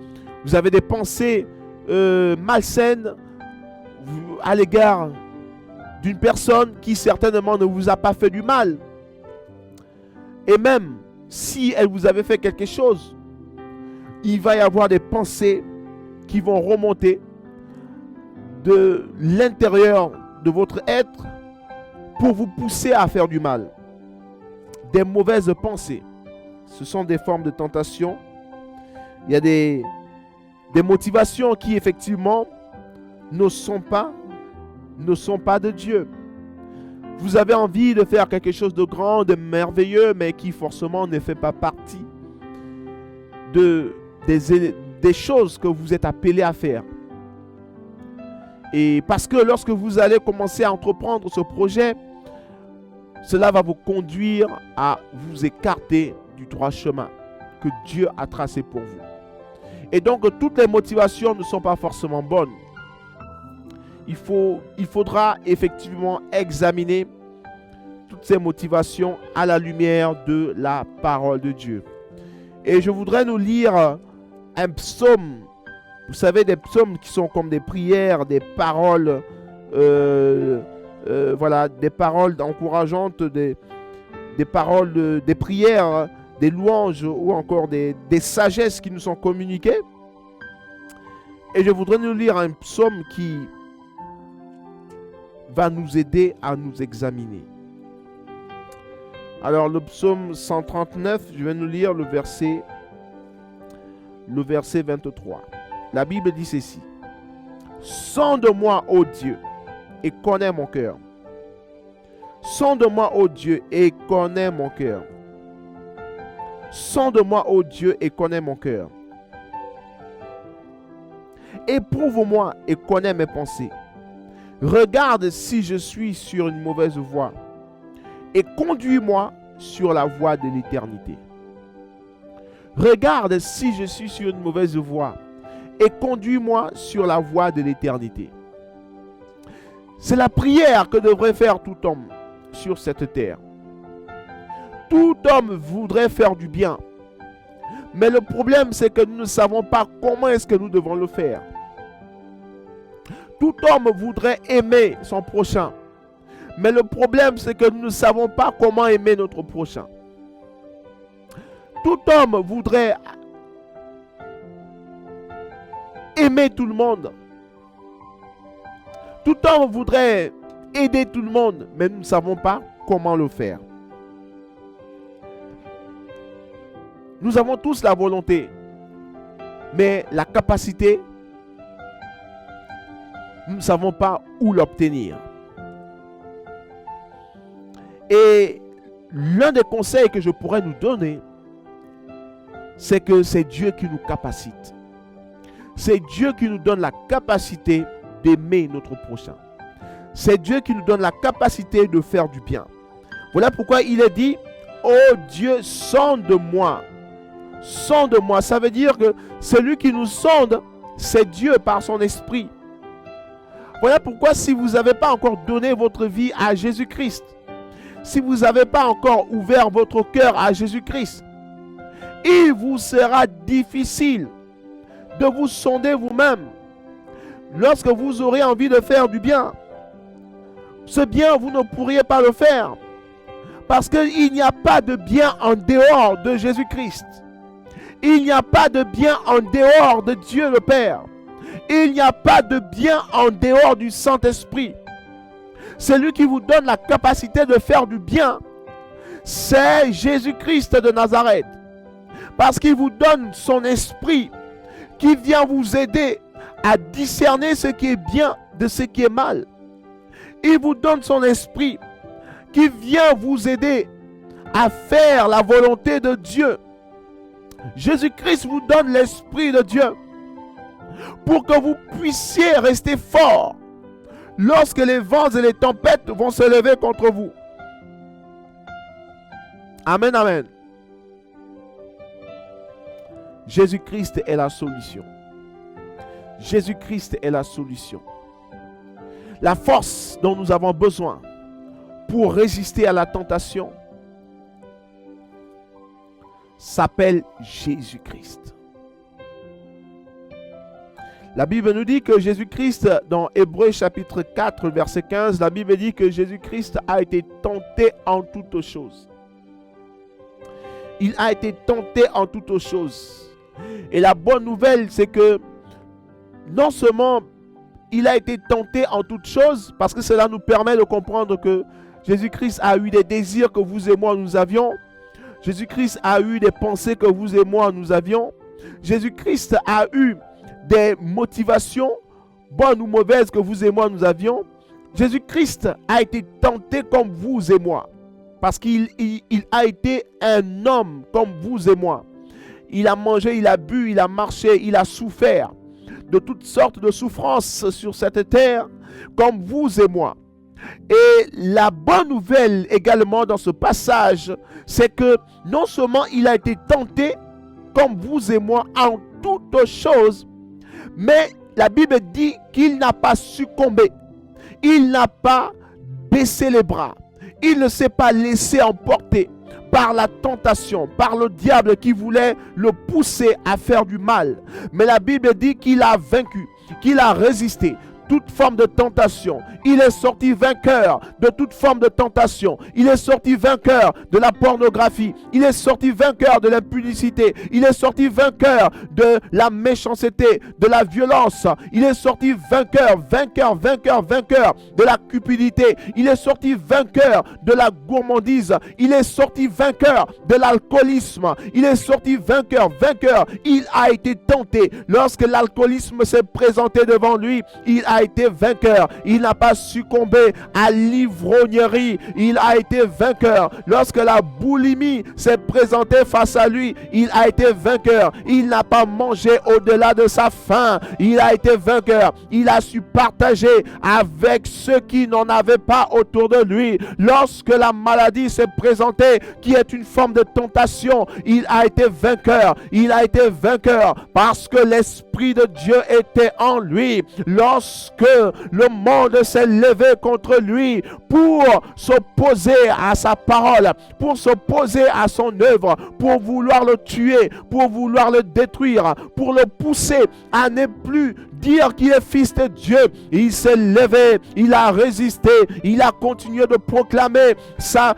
vous avez des pensées malsaines à l'égard d'une personne qui certainement ne vous a pas fait du mal. Et même si elle vous avait fait quelque chose, il va y avoir des pensées qui vont remonter de l'intérieur de votre être pour vous pousser à faire du mal. Des mauvaises pensées. Ce sont des formes de tentation. Il y a des motivations qui effectivement ne sont pas de Dieu. Vous avez envie de faire quelque chose de grand, de merveilleux, mais qui forcément ne fait pas partie des choses que vous êtes appelés à faire. Et parce que lorsque vous allez commencer à entreprendre ce projet, cela va vous conduire à vous écarter du droit chemin que Dieu a tracé pour vous. Et donc, toutes les motivations ne sont pas forcément bonnes. Il faudra effectivement examiner toutes ces motivations à la lumière de la parole de Dieu. Et je voudrais nous lire un psaume. Vous savez, des psaumes qui sont comme des prières, des paroles, voilà, des paroles encourageantes, des paroles, des prières, des louanges ou encore des sagesses qui nous sont communiquées. Et je voudrais nous lire un psaume qui va nous aider à nous examiner. Alors le psaume 139, je vais nous lire le verset 23. La Bible dit ceci: sonde-moi, ô Dieu, et connais mon cœur. Sonde-moi, ô Dieu, et connais mon cœur. Sonde-moi, ô Dieu, et connais mon cœur. Éprouve-moi et connais mes pensées. Regarde si je suis sur une mauvaise voie et conduis-moi sur la voie de l'éternité. regarde si je suis sur une mauvaise voie et conduis-moi sur la voie de l'éternité. C'est la prière que devrait faire tout homme sur cette terre. Tout homme voudrait faire du bien. Mais le problème, c'est que nous ne savons pas comment est-ce que nous devons le faire. Tout homme voudrait aimer son prochain. Mais le problème, c'est que nous ne savons pas comment aimer notre prochain. Tout homme voudrait aimer tout le monde. Tout homme voudrait aider tout le monde, mais nous ne savons pas comment le faire. Nous avons tous la volonté, mais la capacité, nous ne savons pas où l'obtenir. Et l'un des conseils que je pourrais nous donner, c'est que c'est Dieu qui nous capacite. C'est Dieu qui nous donne la capacité d'aimer notre prochain. C'est Dieu qui nous donne la capacité de faire du bien. Voilà pourquoi il est dit, oh Dieu, sonde-moi. Sonde-moi. Ça veut dire que celui qui nous sonde, c'est Dieu par son esprit. Voilà pourquoi si vous n'avez pas encore donné votre vie à Jésus-Christ, si vous n'avez pas encore ouvert votre cœur à Jésus-Christ, il vous sera difficile de vous sonder vous-même. Lorsque vous aurez envie de faire du bien, ce bien, vous ne pourriez pas le faire. Parce qu'il n'y a pas de bien en dehors de Jésus-Christ. Il n'y a pas de bien en dehors de Dieu le Père. Il n'y a pas de bien en dehors du Saint-Esprit. Celui qui vous donne la capacité de faire du bien, c'est Jésus-Christ de Nazareth. Parce qu'il vous donne son esprit qui vient vous aider à discerner ce qui est bien de ce qui est mal. Il vous donne son esprit qui vient vous aider à faire la volonté de Dieu. Jésus-Christ vous donne l'esprit de Dieu pour que vous puissiez rester fort lorsque les vents et les tempêtes vont se lever contre vous. Amen, amen. Jésus-Christ est la solution. Jésus-Christ est la solution. La force dont nous avons besoin pour résister à la tentation s'appelle Jésus-Christ. La Bible nous dit que Jésus-Christ, dans Hébreux chapitre 4, verset 15, la Bible dit que Jésus-Christ a été tenté en toutes choses. Il a été tenté en toutes choses. Et la bonne nouvelle, c'est que non seulement il a été tenté en toutes choses, parce que cela nous permet de comprendre que Jésus-Christ a eu des désirs que vous et moi nous avions. Jésus-Christ a eu des pensées que vous et moi nous avions. Jésus-Christ a eu des motivations, bonnes ou mauvaises, que vous et moi nous avions. Jésus-Christ a été tenté comme vous et moi. Parce qu'il a été un homme comme vous et moi. Il a mangé, il a bu, il a marché, il a souffert de toutes sortes de souffrances sur cette terre, comme vous et moi. Et la bonne nouvelle également dans ce passage, c'est que non seulement il a été tenté, comme vous et moi, en toutes choses, mais la Bible dit qu'il n'a pas succombé. Il n'a pas baissé les bras. Il ne s'est pas laissé emporter par la tentation, par le diable qui voulait le pousser à faire du mal. Mais la Bible dit qu'il a vaincu, qu'il a résisté toute forme de tentation. Il est sorti vainqueur de toute forme de tentation. Il est sorti vainqueur de la pornographie. Il est sorti vainqueur de l'impudicité. Il est sorti vainqueur de la méchanceté, de la violence. Il est sorti vainqueur de la cupidité. Il est sorti vainqueur de la gourmandise. Il est sorti vainqueur de l'alcoolisme. Il est sorti vainqueur. Il a été tenté. Lorsque l'alcoolisme s'est présenté devant lui, il a a été vainqueur. Il n'a pas succombé à l'ivrognerie. Il a été vainqueur. Lorsque la boulimie s'est présentée face à lui, il a été vainqueur. Il n'a pas mangé au-delà de sa faim. Il a été vainqueur. Il a su partager avec ceux qui n'en avaient pas autour de lui. Lorsque la maladie s'est présentée, qui est une forme de tentation, il a été vainqueur. Il a été vainqueur parce que l'Esprit de Dieu était en lui. Lorsque le monde s'est levé contre lui pour s'opposer à sa parole, pour s'opposer à son œuvre, pour vouloir le tuer, pour vouloir le détruire, pour le pousser à ne plus dire qu'il est fils de Dieu, il s'est levé, il a résisté, il a continué de proclamer sa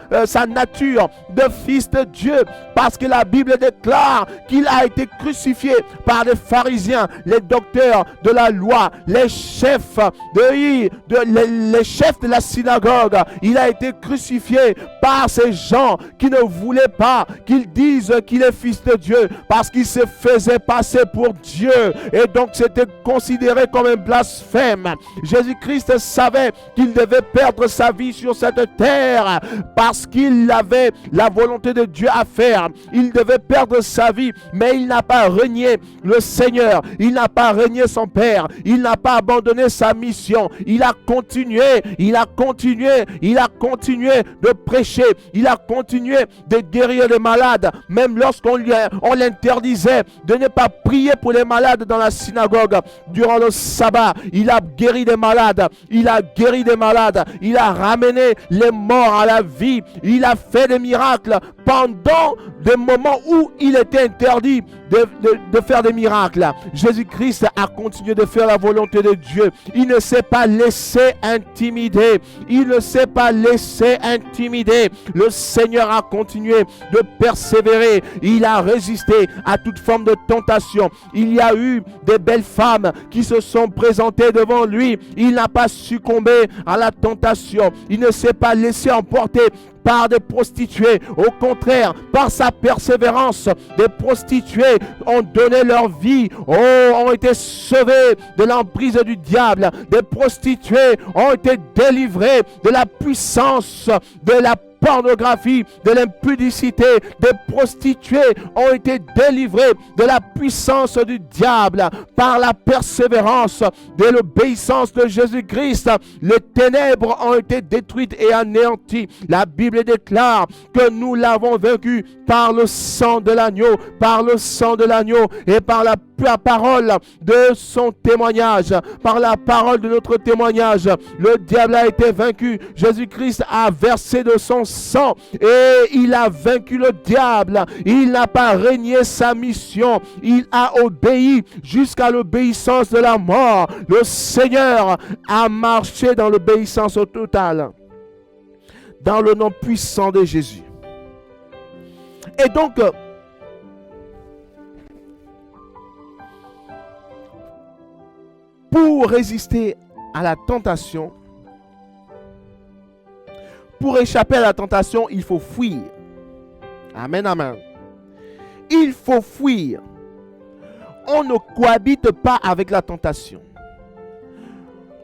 nature de fils de Dieu, parce que la Bible déclare qu'il a été crucifié par les pharisiens, les docteurs de la loi, les chefs les chefs de la synagogue. Il a été crucifié par ces gens qui ne voulaient pas qu'il dise qu'il est fils de Dieu, parce qu'il se faisait passer pour Dieu, et donc c'était considéré comme un blasphème. Jésus-Christ savait qu'il devait perdre sa vie sur cette terre parce qu'il avait la volonté de Dieu à faire. Il devait perdre sa vie, mais il n'a pas renié le Seigneur. Il n'a pas renié son Père. Il n'a pas abandonné sa mission. Il a continué, il a continué, il a continué de prêcher. Il a continué de guérir les malades, même lorsqu'on l'interdisait de ne pas prier pour les malades dans la synagogue durant le sabbat. Il a guéri des malades, il a guéri des malades, il a ramené les morts à la vie, il a fait des miracles pendant des moments où il était interdit de faire des miracles. Jésus-Christ a continué de faire la volonté de Dieu. Il ne s'est pas laissé intimider. Il ne s'est pas laissé intimider. Le Seigneur a continué de persévérer. Il a résisté à toute forme de tentation. Il y a eu des belles femmes qui se sont présentées devant lui. Il n'a pas succombé à la tentation. Il ne s'est pas laissé emporter par des prostituées. Au contraire, par sa persévérance, des prostituées ont donné leur vie, ont été sauvées de l'emprise du diable. Des prostituées ont été délivrées de la puissance de la pornographie, de l'impudicité. Des prostituées ont été délivrées de la puissance du diable par la persévérance de l'obéissance de Jésus-Christ. Les ténèbres ont été détruites et anéanties. La Bible déclare que nous l'avons vaincu par le sang de l'agneau, par le sang de l'agneau et par la parole de son témoignage, par la parole de notre témoignage. Le diable a été vaincu. Jésus-Christ a versé de son sang et il a vaincu le diable. Il n'a pas renié sa mission. Il a obéi jusqu'à l'obéissance de la mort. Le Seigneur a marché dans l'obéissance totale, dans le nom puissant de Jésus. Et donc, pour résister à la tentation, pour échapper à la tentation, il faut fuir. Amen, amen. Il faut fuir. On ne cohabite pas avec la tentation.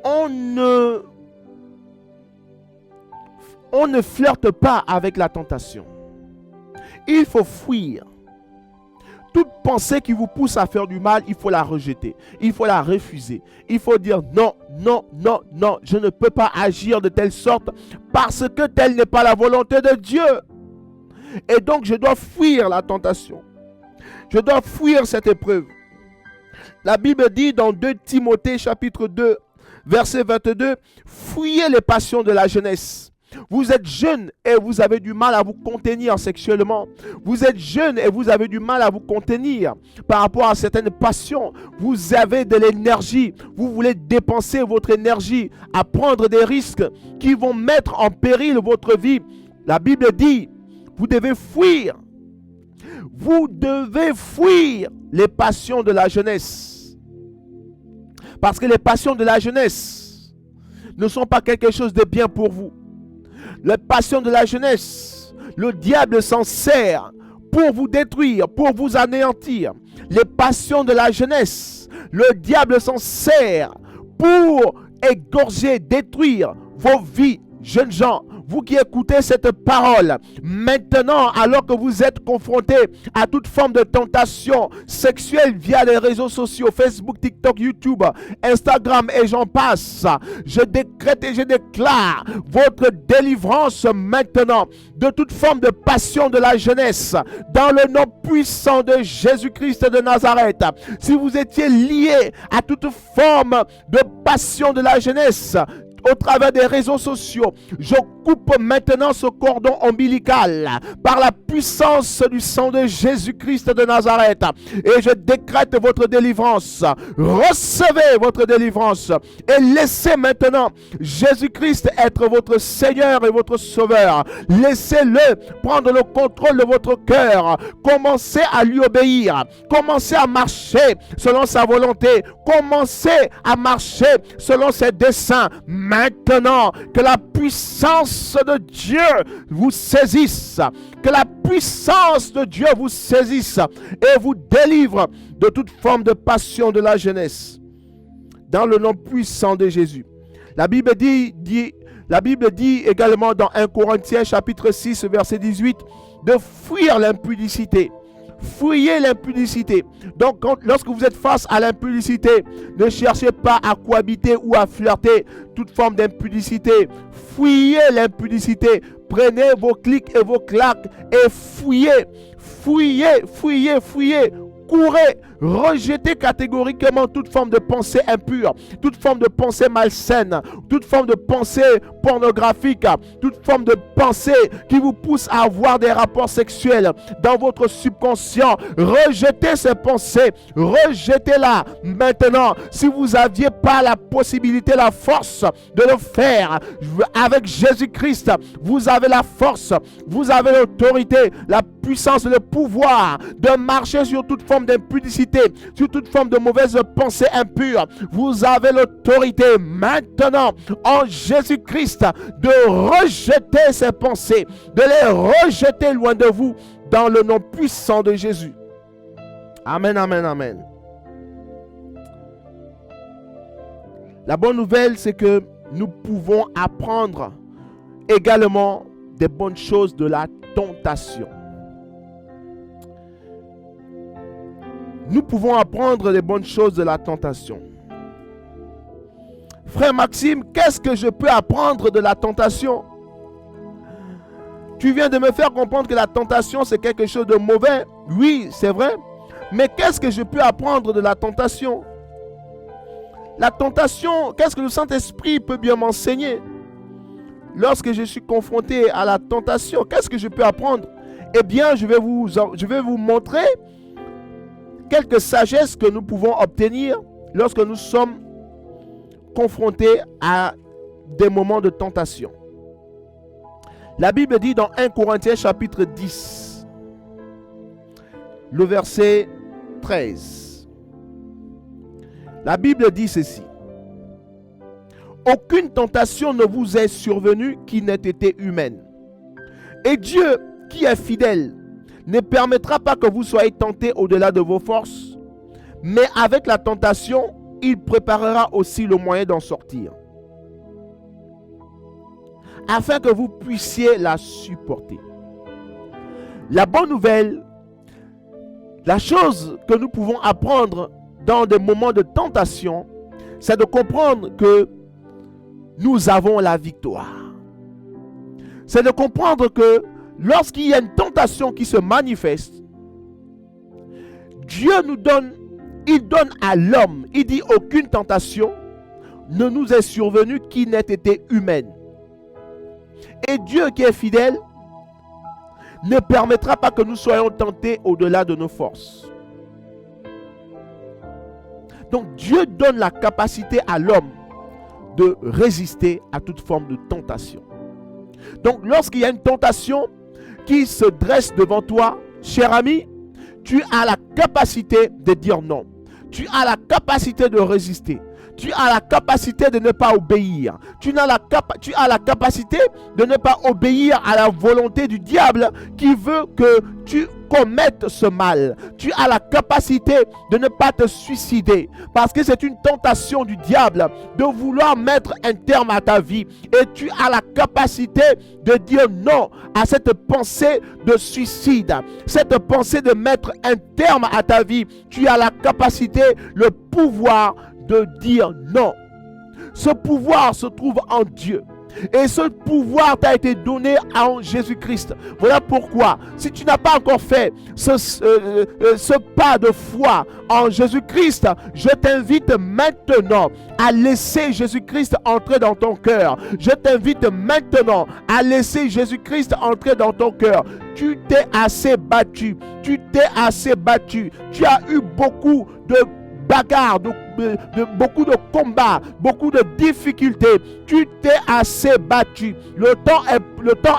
On ne flirte pas avec la tentation. Il faut fuir. Toute pensée qui vous pousse à faire du mal, il faut la rejeter. Il faut la refuser. Il faut dire non, non, non, non. Je ne peux pas agir de telle sorte parce que telle n'est pas la volonté de Dieu. Et donc, je dois fuir la tentation. Je dois fuir cette épreuve. La Bible dit dans 2 Timothée chapitre 2, verset 22, « Fuyez les passions de la jeunesse. » Vous êtes jeune et vous avez du mal à vous contenir sexuellement. Vous êtes jeune et vous avez du mal à vous contenir par rapport à certaines passions. Vous avez de l'énergie. Vous voulez dépenser votre énergie à prendre des risques qui vont mettre en péril votre vie. La Bible dit, vous devez fuir. Vous devez fuir les passions de la jeunesse. Parce que les passions de la jeunesse ne sont pas quelque chose de bien pour vous. Les passions de la jeunesse, le diable s'en sert pour vous détruire, pour vous anéantir. Les passions de la jeunesse, le diable s'en sert pour égorger, détruire vos vies, jeunes gens. Vous qui écoutez cette parole, maintenant, alors que vous êtes confrontés à toute forme de tentation sexuelle via les réseaux sociaux, Facebook, TikTok, YouTube, Instagram et j'en passe, je décrète et je déclare votre délivrance maintenant de toute forme de passion de la jeunesse, dans le nom puissant de Jésus-Christ de Nazareth. Si vous étiez lié à toute forme de passion de la jeunesse, au travers des réseaux sociaux, je coupe maintenant ce cordon ombilical par la puissance du sang de Jésus-Christ de Nazareth et je décrète votre délivrance. Recevez votre délivrance et laissez maintenant Jésus-Christ être votre Seigneur et votre Sauveur. Laissez-le prendre le contrôle de votre cœur. Commencez à lui obéir. Commencez à marcher selon sa volonté. Commencez à marcher selon ses desseins. Maintenant, que la puissance de Dieu vous saisisse, que la puissance de Dieu vous saisisse et vous délivre de toute forme de passion de la jeunesse. Dans le nom puissant de Jésus. La Bible dit également dans 1 Corinthiens chapitre 6 verset 18 de fuir l'impudicité. Fuyez l'impudicité. Donc, lorsque vous êtes face à l'impudicité, ne cherchez pas à cohabiter ou à flirter toute forme d'impudicité. Fuyez l'impudicité. Prenez vos clics et vos claques et fuyez. Fuyez, fuyez, fuyez. Courez, rejetez catégoriquement toute forme de pensée impure, toute forme de pensée malsaine, toute forme de pensée pornographique, toute forme de pensée qui vous pousse à avoir des rapports sexuels dans votre subconscient. Rejetez ces pensées, rejetez-la maintenant. Si vous n'aviez pas la possibilité, la force de le faire, avec Jésus-Christ, vous avez la force, vous avez l'autorité, la puissance, le pouvoir de marcher sur toute forme d'impudicité, sur toute forme de mauvaise pensée impure. Vous avez l'autorité maintenant en Jésus-Christ de rejeter ces pensées, de les rejeter loin de vous dans le nom puissant de Jésus. Amen, amen, amen. La bonne nouvelle, c'est que nous pouvons apprendre également des bonnes choses de la tentation. Nous pouvons apprendre les bonnes choses de la tentation. Frère Maxime, qu'est-ce que je peux apprendre de la tentation? Tu viens de me faire comprendre que la tentation, c'est quelque chose de mauvais. Oui, c'est vrai. Mais qu'est-ce que je peux apprendre de la tentation? La tentation, qu'est-ce que le Saint-Esprit peut bien m'enseigner? Lorsque je suis confronté à la tentation, qu'est-ce que je peux apprendre? Eh bien, je vais vous montrer quelques sagesses que nous pouvons obtenir lorsque nous sommes confrontés à des moments de tentation. La Bible dit dans 1 Corinthiens chapitre 10, le verset 13. La Bible dit ceci: aucune tentation ne vous est survenue qui n'ait été humaine. Et Dieu, qui est fidèle, ne permettra pas que vous soyez tentés au-delà de vos forces, mais avec la tentation, il préparera aussi le moyen d'en sortir, afin que vous puissiez la supporter. La bonne nouvelle, la chose que nous pouvons apprendre dans des moments de tentation, c'est de comprendre que nous avons la victoire. C'est de comprendre que lorsqu'il y a une tentation qui se manifeste, Dieu nous donne, il donne à l'homme, il dit aucune tentation ne nous est survenue qui n'ait été humaine. Et Dieu qui est fidèle ne permettra pas que nous soyons tentés au-delà de nos forces. Donc Dieu donne la capacité à l'homme de résister à toute forme de tentation. Donc lorsqu'il y a une tentation qui se dresse devant toi, cher ami, tu as la capacité de dire non. Tu as la capacité de résister. Tu as la capacité de ne pas obéir. Tu as la capacité de ne pas obéir à la volonté du diable qui veut que tu commettre ce mal. Tu as la capacité de ne pas te suicider parce que c'est une tentation du diable de vouloir mettre un terme à ta vie. Et tu as la capacité de dire non à cette pensée de suicide, cette pensée de mettre un terme à ta vie. Tu as la capacité, le pouvoir de dire non. Ce pouvoir se trouve en Dieu. Et ce pouvoir t'a été donné en Jésus-Christ. Voilà pourquoi, si tu n'as pas encore fait ce pas de foi en Jésus-Christ, je t'invite maintenant à laisser Jésus-Christ entrer dans ton cœur. Je t'invite maintenant à laisser Jésus-Christ entrer dans ton cœur. Tu t'es assez battu. Tu t'es assez battu. Tu as eu beaucoup de bagarres, beaucoup de combats, beaucoup de difficultés. Tu t'es assez battu. Le temps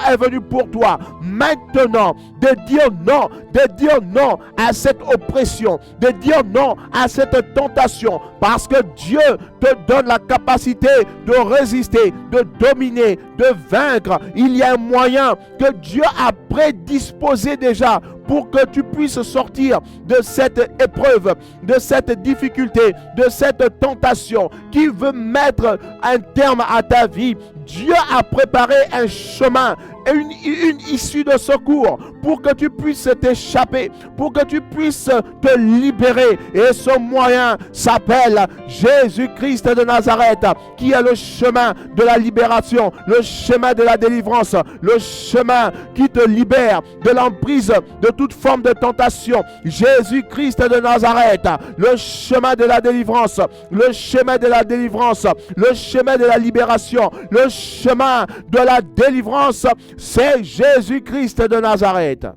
est venu pour toi maintenant de dire non à cette oppression, de dire non à cette tentation, parce que Dieu te donne la capacité de résister, de dominer, de vaincre. Il y a un moyen que Dieu a prédisposé déjà pour que tu puisses sortir de cette épreuve, de cette difficulté, de cette tentation qui veut mettre un terme à ta vie. Dieu a préparé un chemin, une issue de secours pour que tu puisses t'échapper, pour que tu puisses te libérer. Et ce moyen s'appelle Jésus-Christ de Nazareth, qui est le chemin de la libération, le chemin de la délivrance, le chemin qui te libère de l'emprise de toute forme de tentation. Jésus-Christ de Nazareth, le chemin de la délivrance, le chemin de la délivrance, le chemin de la libération, le chemin de la délivrance, c'est Jésus-Christ de Nazareth.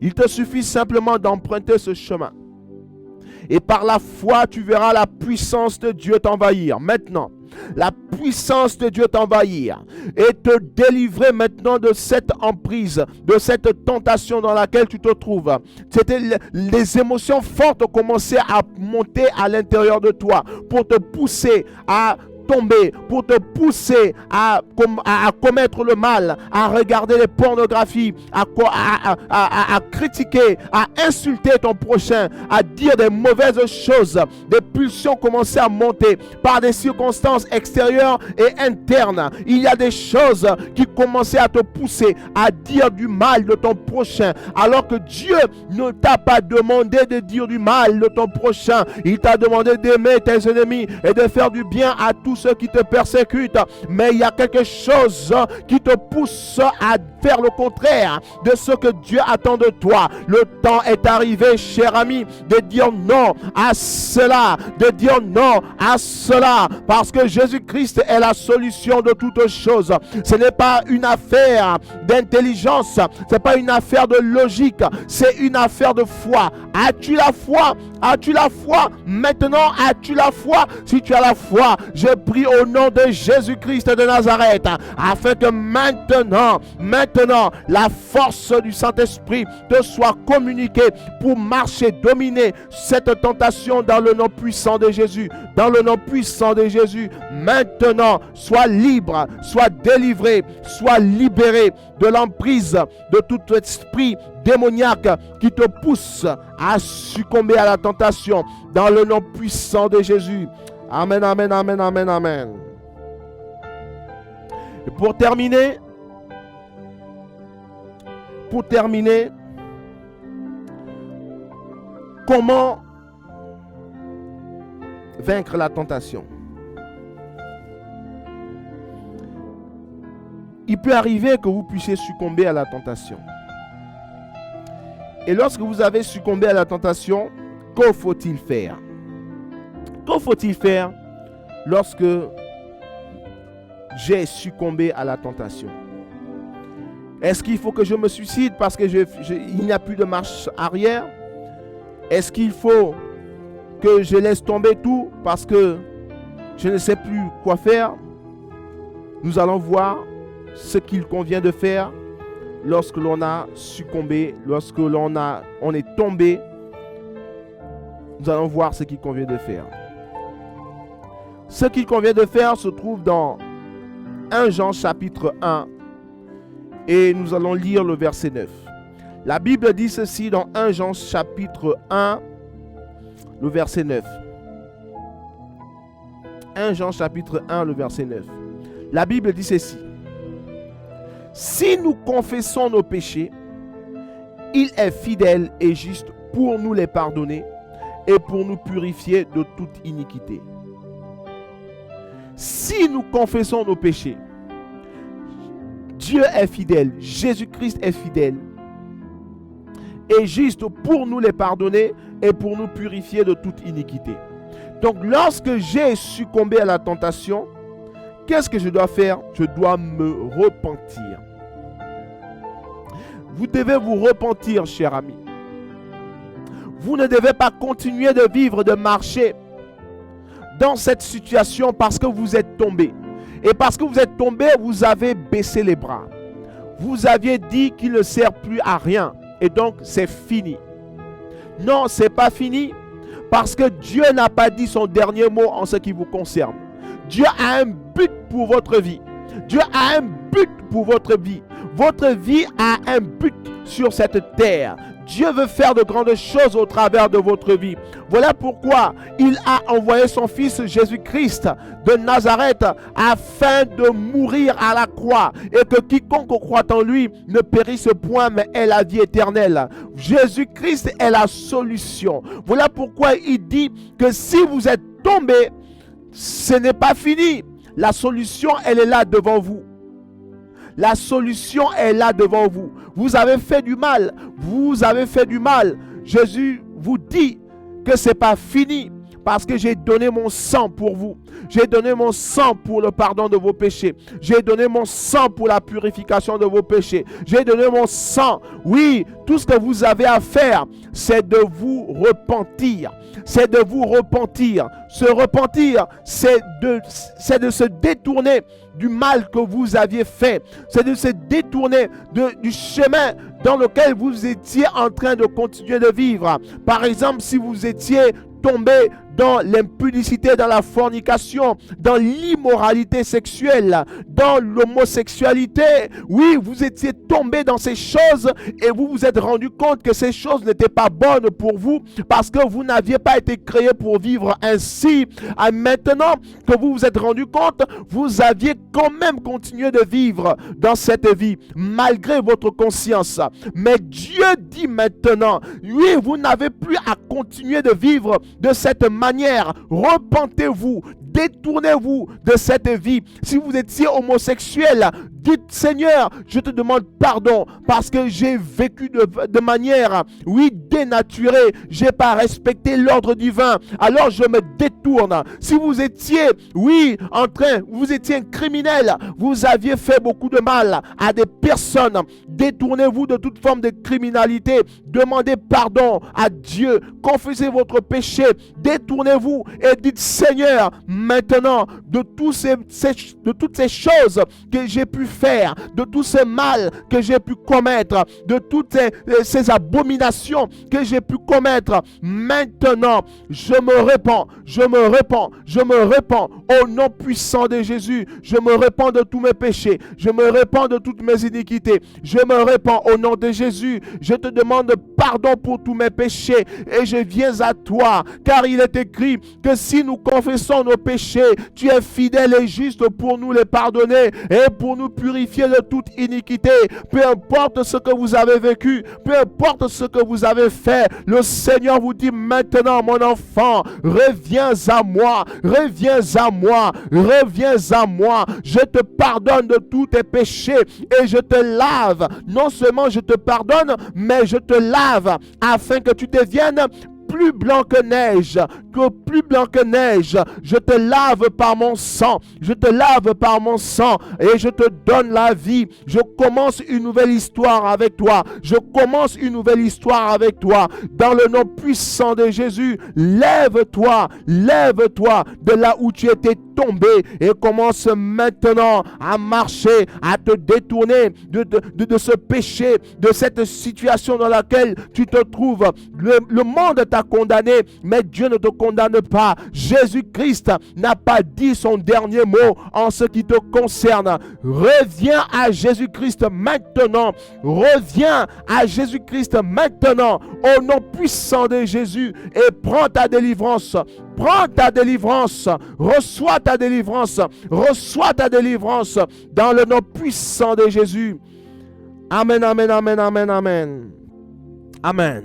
Il te suffit simplement d'emprunter ce chemin. Et par la foi, tu verras la puissance de Dieu t'envahir. Maintenant, la puissance de Dieu t'envahir et te délivrer maintenant de cette emprise, de cette tentation dans laquelle tu te trouves. C'était les émotions fortes ont commencé à monter à l'intérieur de toi pour te pousser à tomber, pour te pousser à commettre le mal, à regarder les pornographies, à critiquer, à insulter ton prochain, à dire des mauvaises choses. Des pulsions commençaient à monter par des circonstances extérieures et internes. Il y a des choses qui commençaient à te pousser à dire du mal de ton prochain, alors que Dieu ne t'a pas demandé de dire du mal de ton prochain. Il t'a demandé d'aimer tes ennemis et de faire du bien à tous ceux qui te persécutent. Mais il y a quelque chose qui te pousse à faire le contraire de ce que Dieu attend de toi. Le temps est arrivé, cher ami, de dire non à cela, de dire non à cela, parce que Jésus-Christ est la solution de toutes choses. Ce n'est pas une affaire d'intelligence, ce n'est pas une affaire de logique, c'est une affaire de foi. As-tu la foi? As-tu la foi? Maintenant, as-tu la foi? Si tu as la foi, je prie au nom de Jésus-Christ de Nazareth, afin que maintenant, la force du Saint-Esprit te soit communiquée pour marcher, dominer cette tentation dans le nom puissant de Jésus. Dans le nom puissant de Jésus, maintenant, sois libre, sois délivré, sois libéré de l'emprise de tout esprit démoniaque qui te pousse à succomber à la tentation. Dans le nom puissant de Jésus. Amen, amen, amen, amen, amen. Et pour terminer, comment vaincre la tentation? Il peut arriver que vous puissiez succomber à la tentation. Et lorsque vous avez succombé à la tentation, que faut-il faire? Que faut-il faire lorsque j'ai succombé à la tentation? Est-ce qu'il faut que je me suicide parce qu'il n'y a plus de marche arrière? Est-ce qu'il faut que je laisse tomber tout parce que je ne sais plus quoi faire? Nous allons voir ce qu'il convient de faire lorsque l'on a succombé, lorsque l'on est tombé. Nous allons voir ce qu'il convient de faire. Ce qu'il convient de faire se trouve dans 1 Jean chapitre 1 et nous allons lire le verset 9. La Bible dit ceci dans 1 Jean chapitre 1, le verset 9. 1 Jean chapitre 1, le verset 9. La Bible dit ceci. Si nous confessons nos péchés, il est fidèle et juste pour nous les pardonner et pour nous purifier de toute iniquité. Si nous confessons nos péchés, Dieu est fidèle, Jésus-Christ est fidèle et juste pour nous les pardonner et pour nous purifier de toute iniquité. Donc lorsque j'ai succombé à la tentation, qu'est-ce que je dois faire? Je dois me repentir. Vous devez vous repentir, cher ami. Vous ne devez pas continuer de vivre, de marcher dans cette situation parce que vous êtes tombé. Et parce que vous êtes tombé, vous avez baissé les bras. Vous aviez dit qu'il ne sert plus à rien. Et donc, c'est fini. Non, ce n'est pas fini. Parce que Dieu n'a pas dit son dernier mot en ce qui vous concerne. Dieu a un but pour votre vie. Dieu a un but pour votre vie. Votre vie a un but sur cette terre. Dieu veut faire de grandes choses au travers de votre vie. Voilà pourquoi il a envoyé son fils Jésus-Christ de Nazareth afin de mourir à la croix et que quiconque croit en lui ne périsse point mais ait la vie éternelle. Jésus-Christ est la solution. Voilà pourquoi il dit que si vous êtes tombé, ce n'est pas fini. La solution, elle est là devant vous. La solution est là devant vous. Vous avez fait du mal. Vous avez fait du mal. Jésus vous dit que ce n'est pas fini parce que j'ai donné mon sang pour vous. J'ai donné mon sang pour le pardon de vos péchés. J'ai donné mon sang pour la purification de vos péchés. J'ai donné mon sang. Oui, tout ce que vous avez à faire, c'est de vous repentir. C'est de vous repentir. Se repentir, c'est de se détourner du mal que vous aviez fait. C'est de se détourner du chemin dans lequel vous étiez en train de continuer de vivre. Par exemple, si vous étiez tombé dans l'impudicité, dans la fornication, dans l'immoralité sexuelle, dans l'homosexualité. Oui, vous étiez tombé dans ces choses et vous vous êtes rendu compte que ces choses n'étaient pas bonnes pour vous parce que vous n'aviez pas été créé pour vivre ainsi. Et maintenant que vous vous êtes rendu compte, vous aviez quand même continué de vivre dans cette vie malgré votre conscience. Mais Dieu dit maintenant, oui, vous n'avez plus à continuer de vivre de cette manière. Repentez-vous, détournez-vous de cette vie. Si vous étiez homosexuel, dites Seigneur, je te demande pardon parce que j'ai vécu de manière, oui, dénaturée. J'ai pas respecté l'ordre divin. Alors je me détourne. Si vous étiez, oui, vous étiez un criminel, vous aviez fait beaucoup de mal à des personnes. Détournez-vous de toute forme de criminalité. Demandez pardon à Dieu. Confessez votre péché. Détournez-vous et dites Seigneur, maintenant, de toutes ces choses que j'ai pu faire, de tout ce mal que j'ai pu commettre, de toutes ces abominations que j'ai pu commettre, maintenant, je me répands, je me répands, je me répands au nom puissant de Jésus. Je me répands de tous mes péchés, je me répands de toutes mes iniquités, je me répands au nom de Jésus. Je te demande pardon pour tous mes péchés et je viens à toi, car il est écrit que si nous confessons nos péchés, tu es fidèle et juste pour nous les pardonner et pour nous purifier de toute iniquité. Peu importe ce que vous avez vécu, peu importe ce que vous avez fait, le Seigneur vous dit maintenant, mon enfant, reviens à moi, reviens à moi, reviens à moi. Je te pardonne de tous tes péchés et je te lave. Non seulement je te pardonne, mais je te lave afin que tu deviennes plus blanc que neige, plus blanc que neige. Je te lave par mon sang, je te lave par mon sang et je te donne la vie. Je commence une nouvelle histoire avec toi. Je commence une nouvelle histoire avec toi. Dans le nom puissant de Jésus, lève-toi, lève-toi de là où tu étais tombé et commence maintenant à marcher, à te détourner de ce péché, de cette situation dans laquelle tu te trouves. Le monde t'a condamné, mais Dieu ne te condamne pas. Jésus-Christ n'a pas dit son dernier mot en ce qui te concerne. Reviens à Jésus-Christ maintenant. Reviens à Jésus-Christ maintenant au nom puissant de Jésus et prends ta délivrance. Prends ta délivrance. Reçois ta délivrance. Reçois ta délivrance dans le nom puissant de Jésus. Amen, amen, amen, amen, amen. Amen.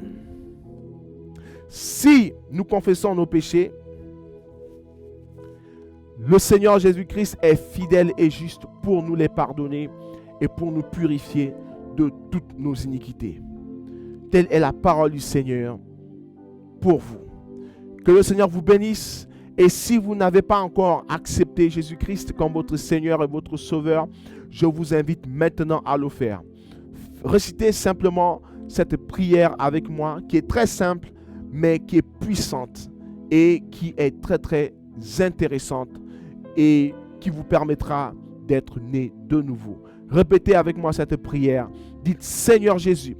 Si nous confessons nos péchés, le Seigneur Jésus-Christ est fidèle et juste pour nous les pardonner et pour nous purifier de toutes nos iniquités. Telle est la parole du Seigneur pour vous. Que le Seigneur vous bénisse. Et si vous n'avez pas encore accepté Jésus-Christ comme votre Seigneur et votre Sauveur, je vous invite maintenant à le faire. Récitez simplement cette prière avec moi qui est très simple, mais qui est puissante et qui est très très intéressante et qui vous permettra d'être né de nouveau. Répétez avec moi cette prière. Dites: Seigneur Jésus,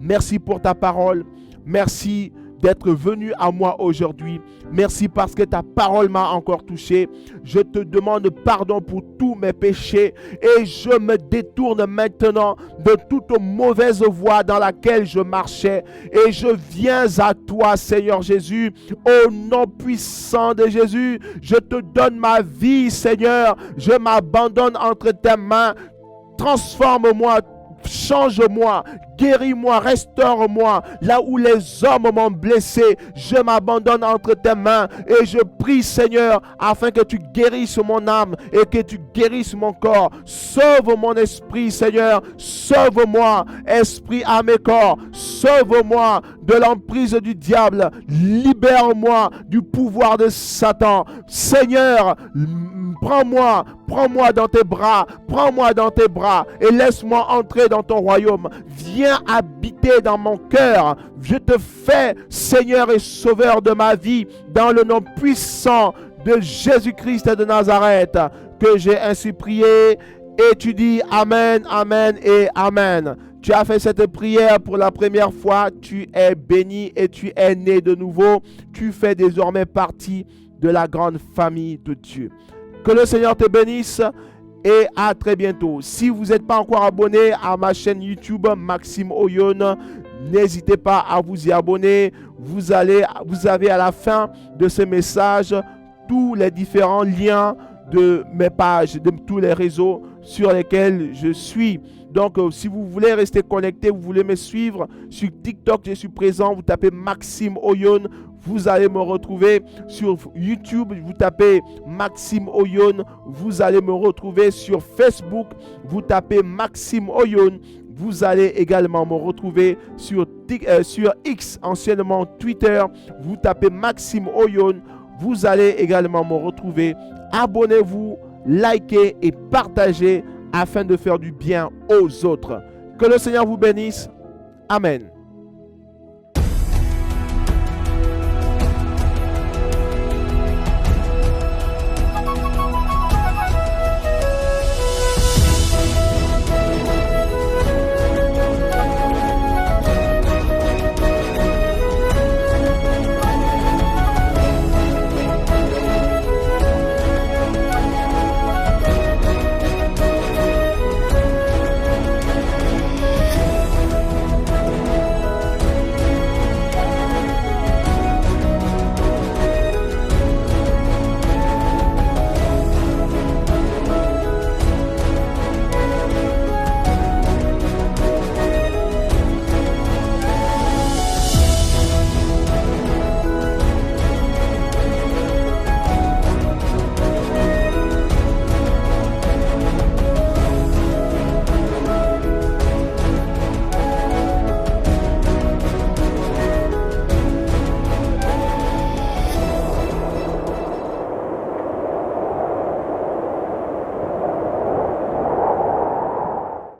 merci pour ta parole. Merci d'être venu à moi aujourd'hui. Merci parce que ta parole m'a encore touché. Je te demande pardon pour tous mes péchés et je me détourne maintenant de toute mauvaise voie dans laquelle je marchais et je viens à toi, Seigneur Jésus. Au nom puissant de Jésus, je te donne ma vie, Seigneur. Je m'abandonne entre tes mains. Transforme-moi, change-moi, guéris-moi, restaure-moi. Là où les hommes m'ont blessé, je m'abandonne entre tes mains et je prie, Seigneur, afin que tu guérisses mon âme et que tu guérisses mon corps. Sauve mon esprit, Seigneur. Sauve-moi, esprit, âme et corps. Sauve-moi de l'emprise du diable. Libère-moi du pouvoir de Satan. Seigneur, prends-moi dans tes bras. Prends-moi dans tes bras et laisse-moi entrer dans ton royaume. Viens habiter dans mon cœur. Je te fais Seigneur et Sauveur de ma vie dans le nom puissant de Jésus-Christ de Nazareth que j'ai ainsi prié. Et tu dis Amen, Amen et Amen. Tu as fait cette prière pour la première fois. Tu es béni et tu es né de nouveau. Tu fais désormais partie de la grande famille de Dieu. Que le Seigneur te bénisse. Et à très bientôt. Si vous n'êtes pas encore abonné à ma chaîne YouTube Maxime Oyon, n'hésitez pas à vous y abonner. Vous avez à la fin de ce message tous les différents liens de mes pages, de tous les réseaux sur lesquels je suis. Donc, si vous voulez rester connecté, vous voulez me suivre sur TikTok, je suis présent. Vous tapez Maxime Oyon. Vous allez me retrouver sur YouTube, vous tapez Maxime Oyon, vous allez me retrouver sur Facebook, vous tapez Maxime Oyon, vous allez également me retrouver sur X, anciennement Twitter, vous tapez Maxime Oyon, vous allez également me retrouver. Abonnez-vous, likez et partagez afin de faire du bien aux autres. Que le Seigneur vous bénisse. Amen.